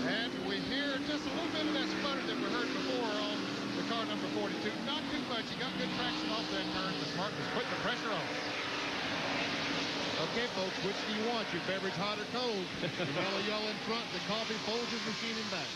Speaker 3: and we hear just a little bit of that sputter that we heard before on the car number 42. Not too much. He got good traction off that turn, but Martin was putting the pressure on.
Speaker 5: Okay, folks, which do you want? Your beverage hot or cold? The mellow yellow in front, the coffee folds his machine in back.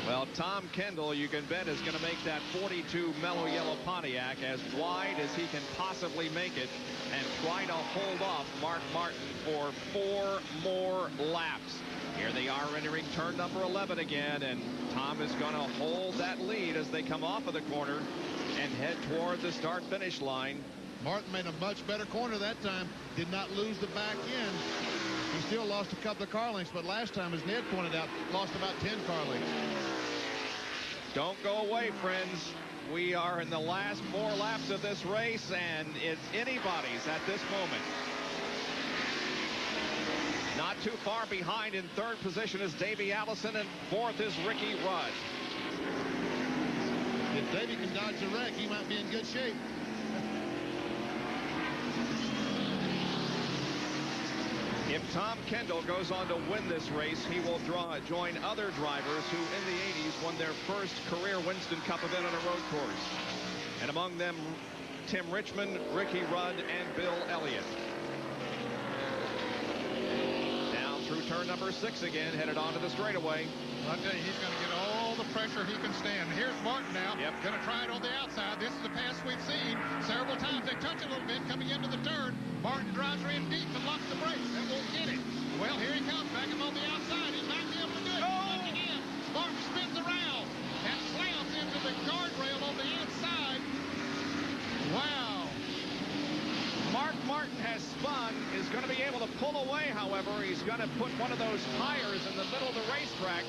Speaker 1: Well, Tom Kendall, you can bet, is going to make that 42 mellow yellow Pontiac as wide as he can possibly make it and try to hold off Mark Martin for 4 more laps. Here they are entering turn number 11 again, and Tom is going to hold that lead as they come off of the corner and head toward the start-finish line.
Speaker 5: Martin made a much better corner that time. Did not lose the back end. He still lost a couple of car lengths, but last time, as Ned pointed out, lost about 10 car lengths.
Speaker 1: Don't go away, friends. We are in the last 4 laps of this race, and it's anybody's at this moment. Not too far behind in 3rd position is Davey Allison, and 4th is Ricky Rudd.
Speaker 5: If Davey can dodge the wreck, he might be in good shape.
Speaker 1: If Tom Kendall goes on to win this race, he will join other drivers who in the 80s won their first career Winston Cup event on a road course. And among them, Tim Richmond, Ricky Rudd, and Bill Elliott. Down through turn number 6 again, headed onto the straightaway.
Speaker 3: I'll tell you, he's going to get all the pressure he can stand. Here's Martin now. Going to try it on the outside. This is the pass we've seen several times. They touch a little bit coming into the turn. Martin drives her in deep and locks the brakes. That won't get it. Well, here he comes. Back him on the outside. He might be able to do it. Oh! Again. Martin spins around and slams into the guardrail on the inside. Wow.
Speaker 1: Mark Martin has spun, is going to be able to pull away, however. He's going to put one of those tires in the middle of the racetrack,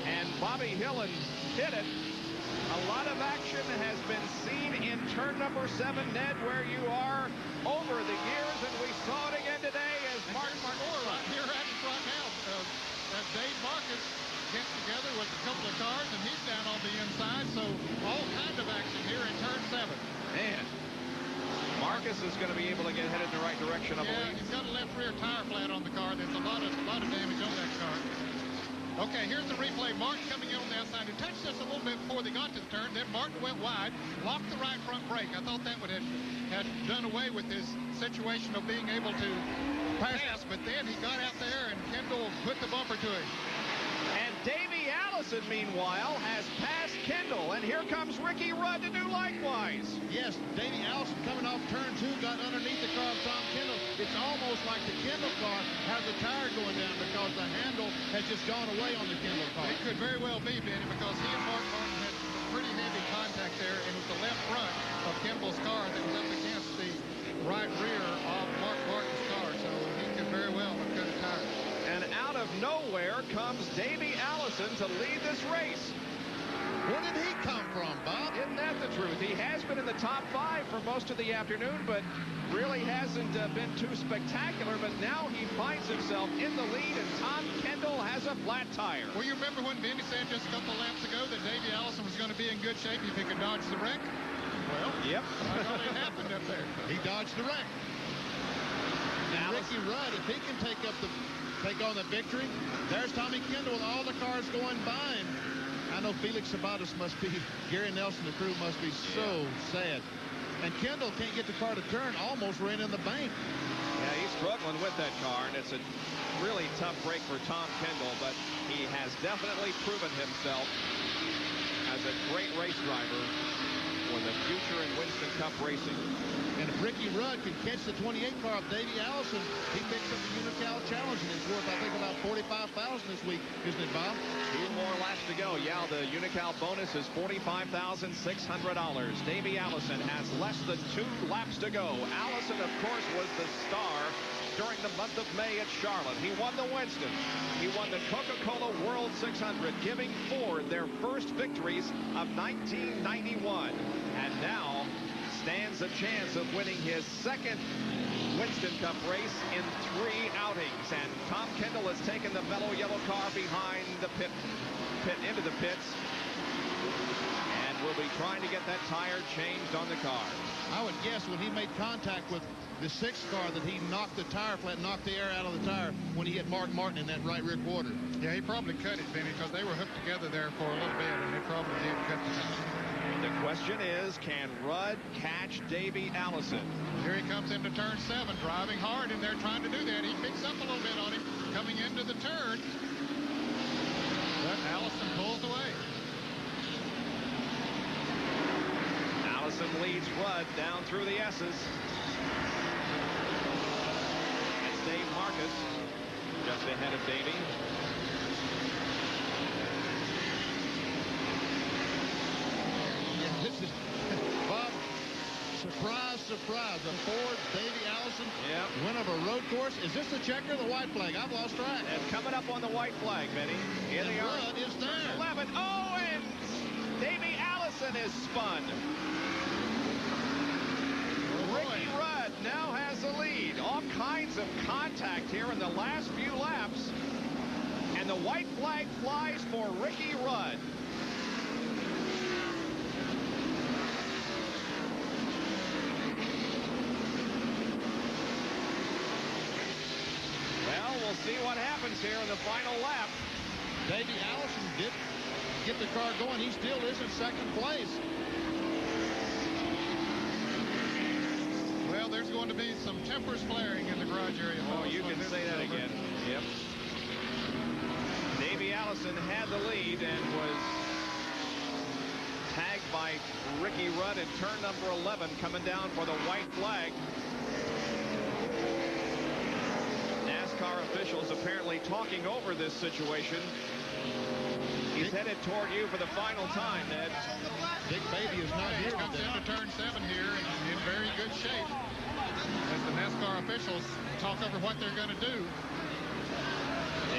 Speaker 1: and Bobby Hillen hit it. A lot of action has been seen in turn number 7, Ned, where you are over the years, and we saw it again today as Martin Martin
Speaker 3: right here at the front now. Dave Marcus gets together with a couple of cars, and he's down on the inside, so all kinds of action here in turn 7.
Speaker 1: Man. Marcus is going to be able to get headed in the right direction, I believe.
Speaker 3: He's got a left rear tire flat on the car. There's a lot of damage on that car. Okay, here's the replay. Martin coming in on the outside. He touched us a little bit before they got to the turn. Then Martin went wide, locked the right front brake. I thought that would have done away with his situation of being able to pass. But then he got out there, and Kendall put the bumper to him.
Speaker 1: And Davey Allison, meanwhile, has passed Kendall. And here comes Ricky Rudd to do likewise.
Speaker 5: Yes, Davey Allison coming off turn 2 got underneath the car of Tom Kendall. It's almost like the Kendall car has a tire going down because the handle has just gone away on the Kendall car.
Speaker 3: It could very well be, Benny, because he and Mark Martin had pretty heavy contact there, and it was the left front of Kendall's car that was up against the right rear of Mark Martin's car, so he could very well have cut a tire.
Speaker 1: And out of nowhere comes Davey Allison to lead this race.
Speaker 5: Where did he come from, Bob?
Speaker 1: Isn't that the truth? He has been in the top 5 for most of the afternoon, but really hasn't been too spectacular. But now he finds himself in the lead, and Tom Kendall has a flat tire.
Speaker 3: Well, you remember when Benny said just a couple of laps ago that Davey Allison was going to be in good shape if he could dodge the wreck? Well,
Speaker 1: yep.
Speaker 3: That's all that happened up there.
Speaker 5: He dodged the wreck. And Ricky Rudd, if he can take on the victory, there's Tommy Kendall with all the cars going by him. I know Felix Sabatos must be, Gary Nelson, the crew must be so sad. And Kendall can't get the car to turn, almost ran in the bank.
Speaker 1: Yeah, he's struggling with that car, and it's a really tough break for Tom Kendall, but he has definitely proven himself as a great race driver with a future in Winston Cup racing.
Speaker 5: And if Ricky Rudd can catch the 28 car of Davey Allison, he picks up the Unical Challenge, and it's worth, I think, about $45,000 this week, isn't it, Bob?
Speaker 1: 2 more laps to go. Yeah, the Unical bonus is $45,600. Davey Allison has less than 2 laps to go. Allison, of course, was the star during the month of May at Charlotte. He won the Winston. He won the Coca-Cola World 600, giving Ford their first victories of 1991. And now stands a chance of winning his second Winston Cup race in 3 outings. And Tom Kendall has taken the mellow yellow car behind the pit into the pits. And will be trying to get that tire changed on the car.
Speaker 5: I would guess when he made contact with the 6th car that he knocked the tire flat, knocked the air out of the tire when he hit Mark Martin in that right rear quarter.
Speaker 3: Yeah, he probably cut it, Benny, because they were hooked together there for a little bit, and they probably did cut the tire.
Speaker 1: The question is, can Rudd catch Davey Allison?
Speaker 3: Here he comes into turn 7, driving hard in there, trying to do that. He picks up a little bit on him coming into the turn, but Allison pulls away.
Speaker 1: Allison leads Rudd down through the S's. It's Dave Marcus just ahead of Davey.
Speaker 5: This is, Bob, surprise, surprise. A Ford Davey Allison win of a road course. Is this the checker or the white flag? I've lost track.
Speaker 1: And coming up on the white flag, Benny. Here they are.
Speaker 5: Rudd is there.
Speaker 1: 11. Oh, and Davey Allison is spun. Ricky Rudd now has the lead. All kinds of contact here in the last few laps. And the white flag flies for Ricky Rudd. We'll see what happens here in the final lap.
Speaker 5: Davey Allison did get the car going. He still is in 2nd place.
Speaker 3: Well, there's going to be some tempers flaring in the garage area.
Speaker 1: Oh, you can say that again. Yep. Davey Allison had the lead and was tagged by Ricky Rudd in turn number 11, coming down for the white flag. NASCAR officials apparently talking over this situation. He's headed toward you for the final time, Ned.
Speaker 5: Big Baby is not here
Speaker 3: comes into turn 7 here in very good shape as the NASCAR officials talk over what they're going to do.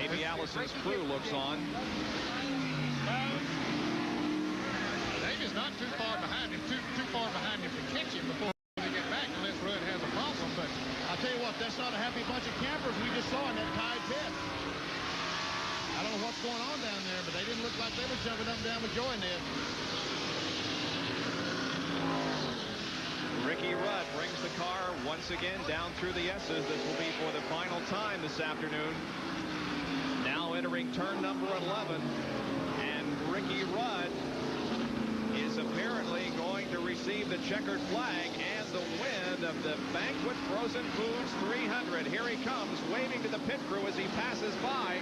Speaker 1: Davey Allison's crew looks on.
Speaker 3: Davey's not too far behind him, too far behind him to catch him before they get back, unless Rudd has a problem. But
Speaker 5: I'll tell you what, that's not a happy bunch of campers we just saw in that tied pit. I don't know what's going on down there, but they didn't look like they were jumping up and down with joy, Ned.
Speaker 1: Ricky Rudd brings the car once again down through the S's. This will be for the final time this afternoon. Now entering turn number 11. And Ricky Rudd is apparently going to receive the checkered flag and the win of the Banquet Frozen Foods 300. Here he comes, waving to the pit crew as he passes by.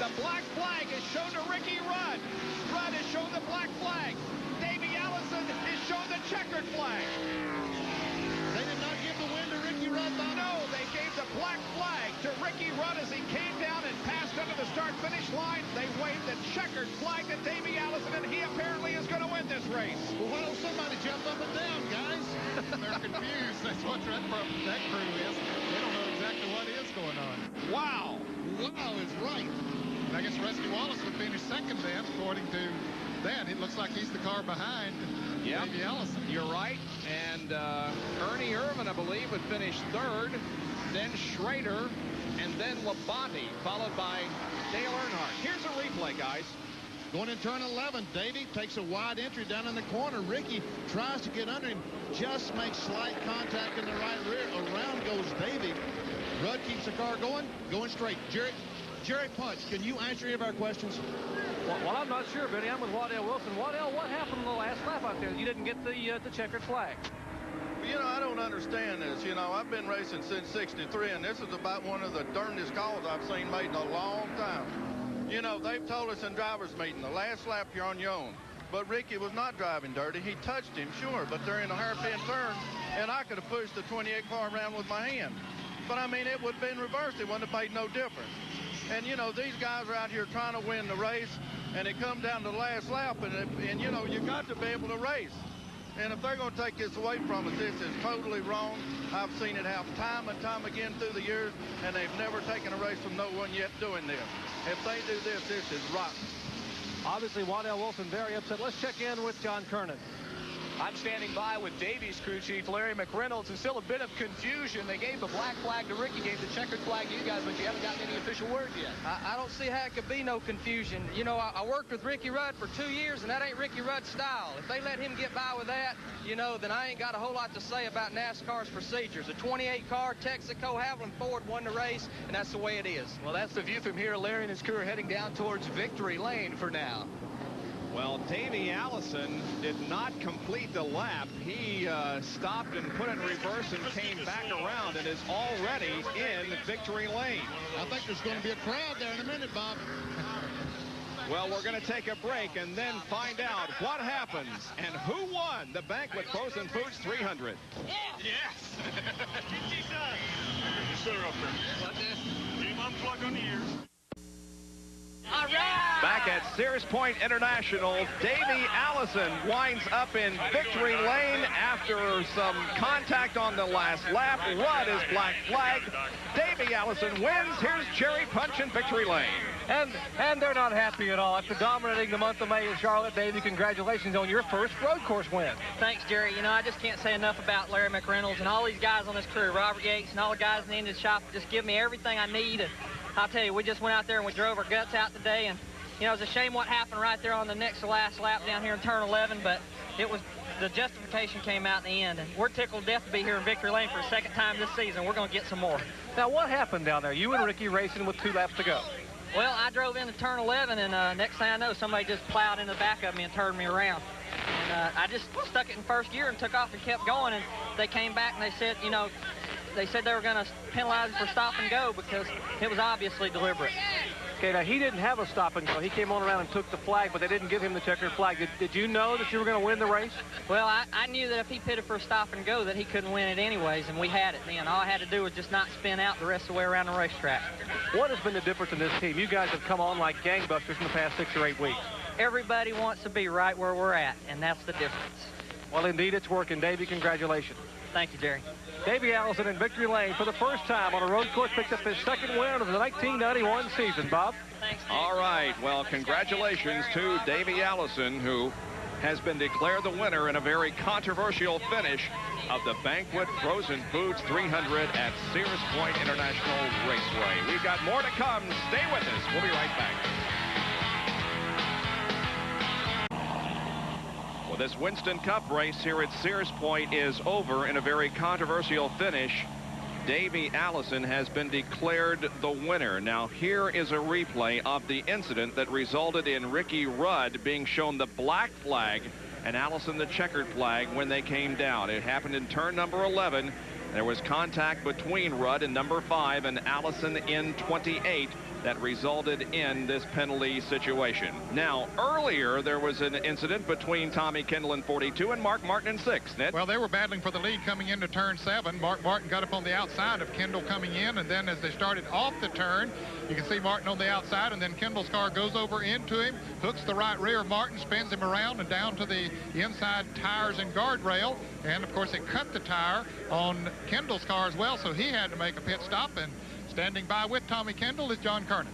Speaker 1: The black flag is shown to Ricky Rudd. Rudd is shown the black flag. Davey Allison is shown the checkered flag.
Speaker 5: They did not give the win to Ricky Rudd, Bob?
Speaker 1: No, they gave the black flag to Ricky Rudd as he came down and passed under the start-finish line. They waved the checkered flag to Davey Allison, and he apparently is going to win this race.
Speaker 5: Well, why don't somebody jump up and down, guys?
Speaker 3: They're confused. That's what that crew is. They don't know exactly what is going on.
Speaker 1: Wow.
Speaker 5: Wow is right.
Speaker 3: I guess Rusty Wallace would finish second then, according to that. It looks like he's the car behind Davey Allison.
Speaker 1: You're right. And Ernie Irvin, I believe, would finish third. Then Schrader, and then Labonte, followed by Dale Earnhardt. Here's a replay, guys.
Speaker 5: Going in turn 11, Davey takes a wide entry down in the corner. Ricky tries to get under him, just makes slight contact in the right rear. Around goes Davey. Rudd keeps the car going straight. Jerry Punch, can you answer any of our questions?
Speaker 4: Well, I'm not sure, Benny. I'm with Waddell Wilson. Waddell, what happened in the last lap out there? You didn't get the checkered flag.
Speaker 10: You know, I don't understand this. You know, I've been racing since '63, and this is about one of the darndest calls I've seen made in a long time. You know, they've told us in driver's meeting, the last lap you're on your own. but Ricky was not driving dirty. He touched him, sure, but they're in a hairpin turn, and I could have pushed the 28 car around with my hand. But, I mean, it would have been reversed. It wouldn't have made no difference. And, you know, these guys are out here trying to win the race, and it comes down to the last lap, and you know, you got to be able to race. And if they're going to take this away from us, this is totally wrong. I've seen it happen time and time again through the years, and they've never taken a race from no one yet doing this. If they do this, this is rotten.
Speaker 4: Obviously, Waddell Wilson very upset. Let's check in with John Kernan.
Speaker 2: I'm standing by with Davies crew chief Larry McReynolds, and still a bit of confusion. They gave the black flag to Ricky, gave the checkered flag to you guys, but you haven't gotten any official word yet.
Speaker 11: I don't see how it could be no confusion. You know, I worked with Ricky Rudd for 2 years, and that ain't Ricky Rudd's style. If they let him get by with that, you know, then I ain't got a whole lot to say about NASCAR's procedures. A 28 car, Texaco, Haviland Ford won the race, and that's the way it is.
Speaker 2: Well, that's the view from here. Larry and his crew are heading down towards victory lane for now.
Speaker 1: Well, Davey Allison did not complete the lap. He stopped and put it in reverse and came back around and is already in victory lane.
Speaker 5: I think there's going to be a crowd there in a minute, Bob.
Speaker 1: Well, we're going to take a break and then find out what happens and who won the Banquet Frozen Foods 300.
Speaker 12: Yes. Yes, sir, up there. Team unplug on the ears.
Speaker 1: All right. Back at Sears Point International, Davey Allison winds up in victory lane after some contact on the last lap. Rudd is black flagged. Davey Allison wins. Here's Jerry Punch in victory lane.
Speaker 4: And they're not happy at all. After dominating the month of May in Charlotte, Davey, congratulations on your first road course win.
Speaker 11: Thanks, Jerry. You know, I just can't say enough about Larry McReynolds and all these guys on this crew, Robert Yates and all the guys in the engine shop, just give me everything I need. And I'll tell you, we just went out there and we drove our guts out today, and you know, it's a shame what happened right there on the next to last lap down here in turn 11, but it was, the justification came out in the end, and we're tickled to death to be here in victory lane for a second time this season. We're going to get some more.
Speaker 4: Now, what happened down there? You and Ricky racing with 2 laps to go.
Speaker 11: Well, I drove into turn 11, and next thing I know, somebody just plowed in the back of me and turned me around. And I just stuck it in first gear and took off and kept going, and they came back and they said, you know, they said they were going to penalize for stop and go because it was obviously deliberate.
Speaker 4: Okay, now he didn't have a stop and go. He came on around and took the flag, but they didn't give him the checkered flag. Did you know that you were going to win the race?
Speaker 11: Well, I knew that if he pitted for a stop and go that he couldn't win it anyways, and we had it then. All I had to do was just not spin out the rest of the way around the racetrack.
Speaker 4: What has been the difference in this team? You guys have come on like gangbusters in the past 6 or 8 weeks.
Speaker 11: Everybody wants to be right where we're at, and that's the difference.
Speaker 4: Well, indeed, it's working. Davey, congratulations.
Speaker 11: Thank you, Jerry.
Speaker 4: Davey Allison in victory lane for the first time on a road course, picked up his second win of the 1991 season. Bob?
Speaker 11: Thanks, Steve.
Speaker 1: All right. Well, congratulations to Davey Allison, who has been declared the winner in a very controversial finish of the Banquet Frozen Foods 300 at Sears Point International Raceway. We've got more to come. Stay with us. We'll be right back. Well, this Winston Cup race here at Sears Point is over in a very controversial finish. Davey Allison has been declared the winner. Now, here is a replay of the incident that resulted in Ricky Rudd being shown the black flag and Allison the checkered flag when they came down. It happened in turn number 11. There was contact between Rudd in number 5 and Allison in 28 that resulted in this penalty situation. Now, earlier there was an incident between Tommy Kendall in 42 and Mark Martin in 6. Ned?
Speaker 3: Well, they were battling for the lead coming into turn 7. Mark Martin got up on the outside of Kendall coming in, and then as they started off the turn, you can see Martin on the outside, and then Kendall's car goes over into him, hooks the right rear of Martin, spins him around and down to the inside tires and guardrail, and of course it cut the tire on Kendall's car as well, so he had to make a pit stop. And standing by with Tommy Kendall is John Kernan.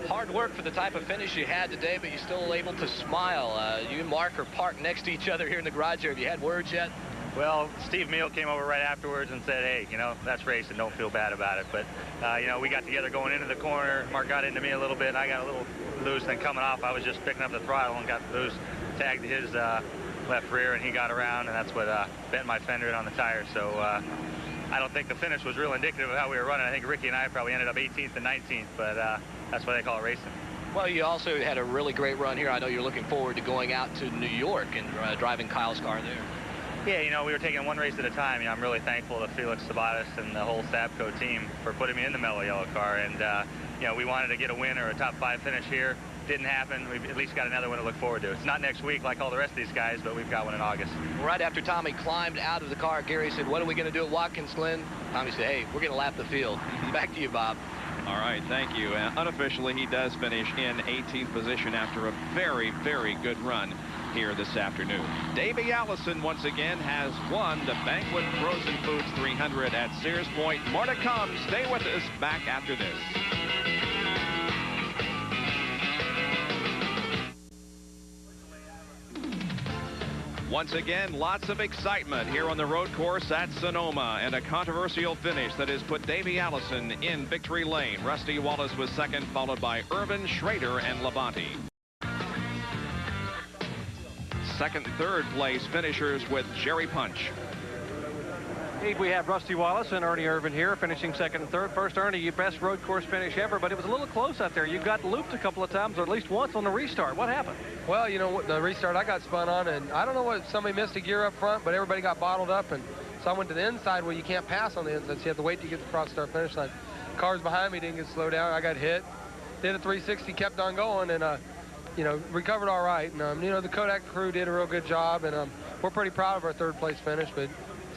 Speaker 2: Hard work for the type of finish you had today, but you're still able to smile. You and Mark are parked next to each other here in the garage here. Have you had words yet?
Speaker 6: Well, Steve Meal came over right afterwards and said, hey, you know, that's racing. Don't feel bad about it. But, you know, we got together going into the corner. Mark got into me a little bit, and I got a little loose. Then coming off, I was just picking up the throttle and got loose, tagged his left rear, and he got around, and that's what bent my fender on the tire. So I don't think the finish was real indicative of how we were running. I think Ricky and I probably ended up 18th and 19th, but that's why they call it racing.
Speaker 2: Well, you also had a really great run here. I know you're looking forward to going out to New York and driving Kyle's car there.
Speaker 6: Yeah, you know, we were taking one race at a time. You know, I'm really thankful to Felix Sabatis and the whole Stabco team for putting me in the Mellow Yellow car. And, you know, we wanted to get a win or a top 5 finish here. didn't happen. We've at least got another one to look forward to. It's not next week like all the rest of these guys, but we've got one in August.
Speaker 2: Right after Tommy climbed out of the car, Gary said, what are we going to do at Watkins Glen? Tommy said, hey, we're going to lap the field. Back to you, Bob.
Speaker 1: All right, thank you. Unofficially, he does finish in 18th position after a very, very good run here this afternoon. Davey Allison once again has won the Banquet Frozen Foods 300 at Sears Point. More to come. Stay with us. Back after this. Once again, lots of excitement here on the road course at Sonoma, and a controversial finish that has put Davey Allison in victory lane. Rusty Wallace was second, followed by Irvin, Schrader, and Labonte. Second and third place finishers with Jerry Punch.
Speaker 4: We have Rusty Wallace and Ernie Irvin here finishing second and third. First, Ernie, your best road course finish ever, but it was a little close out there. You got looped a couple of times, or at least once on the restart. What happened?
Speaker 13: Well, you know, the restart I got spun on, and I don't know what, somebody missed a gear up front, but everybody got bottled up, and so I went to the inside where you can't pass on the inside, so you have to wait to get to the cross start finish line. Cars behind me didn't get slowed down. I got hit, did a 360, kept on going, and you know, recovered all right. And you know, the Kodak crew did a real good job, and we're pretty proud of our third place finish, but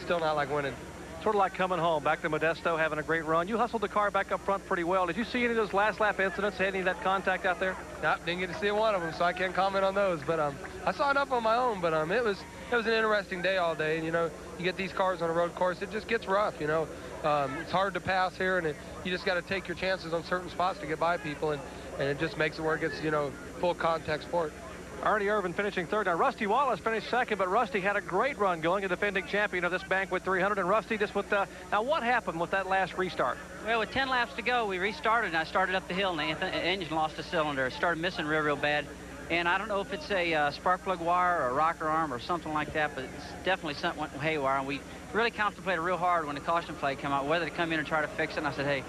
Speaker 13: still not like winning.
Speaker 4: Sort of like coming home, back to Modesto, having a great run. You hustled the car back up front pretty well. Did you see any of those last lap incidents, any of that contact out there?
Speaker 13: Nope, didn't get to see one of them, so I can't comment on those. But I saw enough on my own. But it was an interesting day all day. And you know, you get these cars on a road course, it just gets rough. You know, it's hard to pass here, and you just got to take your chances on certain spots to get by people, and it just makes it where it gets, you know, full contact sport.
Speaker 4: Ernie Irvin finishing third. Now, Rusty Wallace finished second, but Rusty had a great run going, a defending champion of this Banquet 300. And Rusty, just with now, what happened with that last restart?
Speaker 14: Well, with 10 laps to go, we restarted, and I started up the hill, and the engine lost a cylinder. It started missing real bad. And I don't know if it's a spark plug wire or a rocker arm or something like that, but it's definitely something went haywire. And we really contemplated real hard when the caution flag came out, whether to come in and try to fix it. And I said, hey,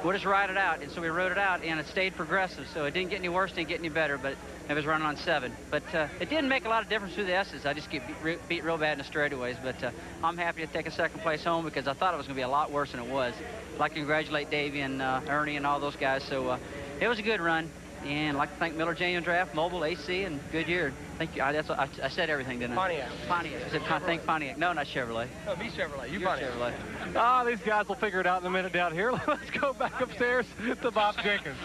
Speaker 14: we'll just ride it out. And so we rode it out, and it stayed progressive. So it didn't get any worse, didn't get any better, but it was running on 7. But it didn't make a lot of difference through the S's. I just get beat real bad in the straightaways. But I'm happy to take a second place home because I thought it was going to be a lot worse than it was. I'd like to congratulate Davey and Ernie and all those guys. So it was a good run. And I'd like to thank Miller Genuine Draft, Mobile, AC, and Goodyear. Thank you. I said everything, didn't I? Pontiac. I said thank Pontiac. No, not Chevrolet.
Speaker 13: No, me Chevrolet. You're
Speaker 14: Chevrolet.
Speaker 4: Ah, these guys will figure it out in a minute down here. Let's go back upstairs to Bob Jenkins.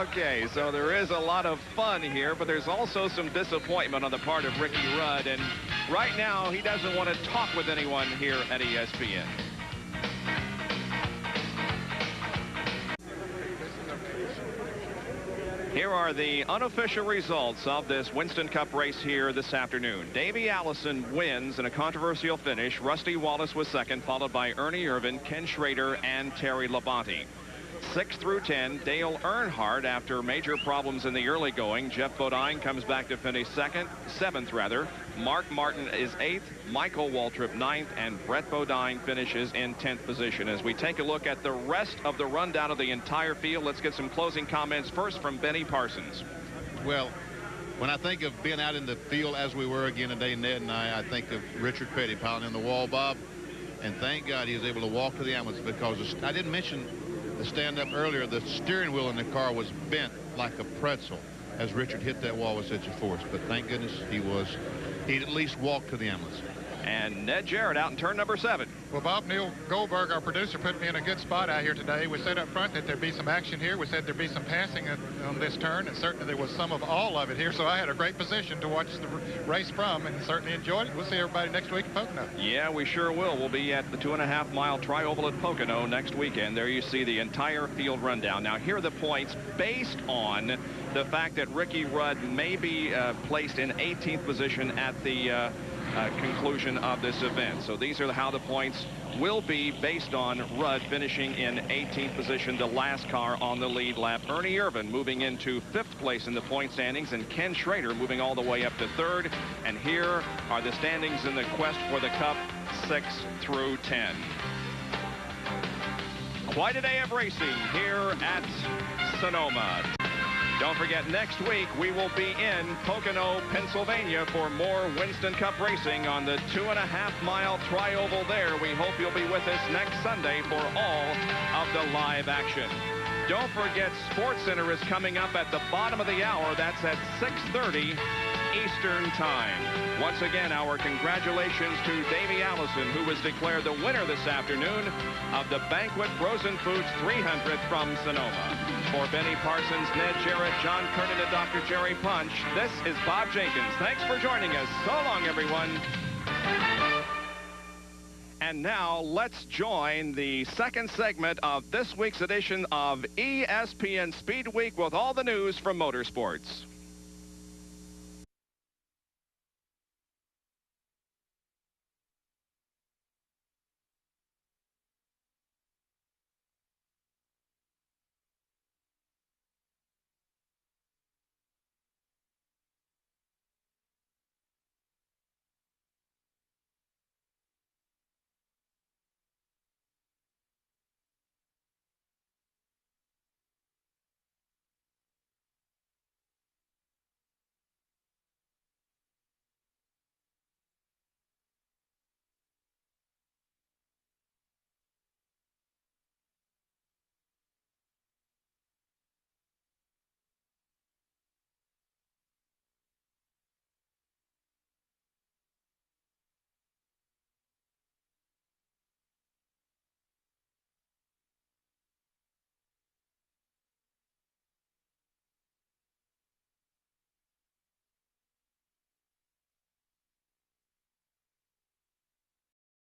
Speaker 1: Okay, so there is a lot of fun here, but there's also some disappointment on the part of Ricky Rudd. And right now, he doesn't want to talk with anyone here at ESPN. Here are the unofficial results of this Winston Cup race here this afternoon. Davey Allison wins in a controversial finish. Rusty Wallace was second, followed by Ernie Irvin, Ken Schrader, and Terry Labonte. 6 through 10, Dale Earnhardt after major problems in the early going. Jeff Bodine comes back to finish seventh rather. Mark Martin is 8th, Michael Waltrip 9th, and Brett Bodine finishes in 10th position. As we take a look at the rest of the rundown of the entire field, let's get some closing comments first from Benny Parsons.
Speaker 5: Well, when I think of being out in the field as we were again today, Ned and I think of Richard Petty piling in the wall, Bob, and thank God he was able to walk to the ambulance because I didn't mention the stand-up earlier. The steering wheel in the car was bent like a pretzel as Richard hit that wall with such a force, but thank goodness he'd at least walked to the ambulance.
Speaker 1: And Ned Jarrett out in turn number 7.
Speaker 3: Well, Bob, Neil Goldberg, our producer, put me in a good spot out here today. We said up front that there'd be some action here. We said there'd be some passing on this turn, and certainly there was some of all of it here. So I had a great position to watch the race from, and certainly enjoyed it. We'll see everybody next week at Pocono.
Speaker 1: Yeah, we sure will. We'll be at the 2.5-mile tri-oval at Pocono next weekend. There you see the entire field rundown. Now, here are the points based on the fact that Ricky Rudd may be placed in 18th position at the conclusion of this event. So these are how the points will be based on Rudd finishing in 18th position, the last car on the lead lap. Ernie Irvin moving into 5th place in the point standings, and Ken Schrader moving all the way up to 3rd. And here are the standings in the quest for the Cup, 6 through 10. Quite a day of racing here at Sonoma. Don't forget, next week we will be in Pocono, Pennsylvania for more Winston Cup racing on the 2.5-mile tri-oval there. We hope you'll be with us next Sunday for all of the live action. Don't forget, Sports Center is coming up at the bottom of the hour. That's at 6:30 Eastern Time. Once again, our congratulations to Davey Allison, who was declared the winner this afternoon of the Banquet Frozen Foods 300 from Sonoma. For Benny Parsons, Ned Jarrett, John Kernan, and Dr. Jerry Punch, this is Bob Jenkins. Thanks for joining us. So long, everyone. And now let's join the second segment of this week's edition of ESPN Speed Week with all the news from motorsports.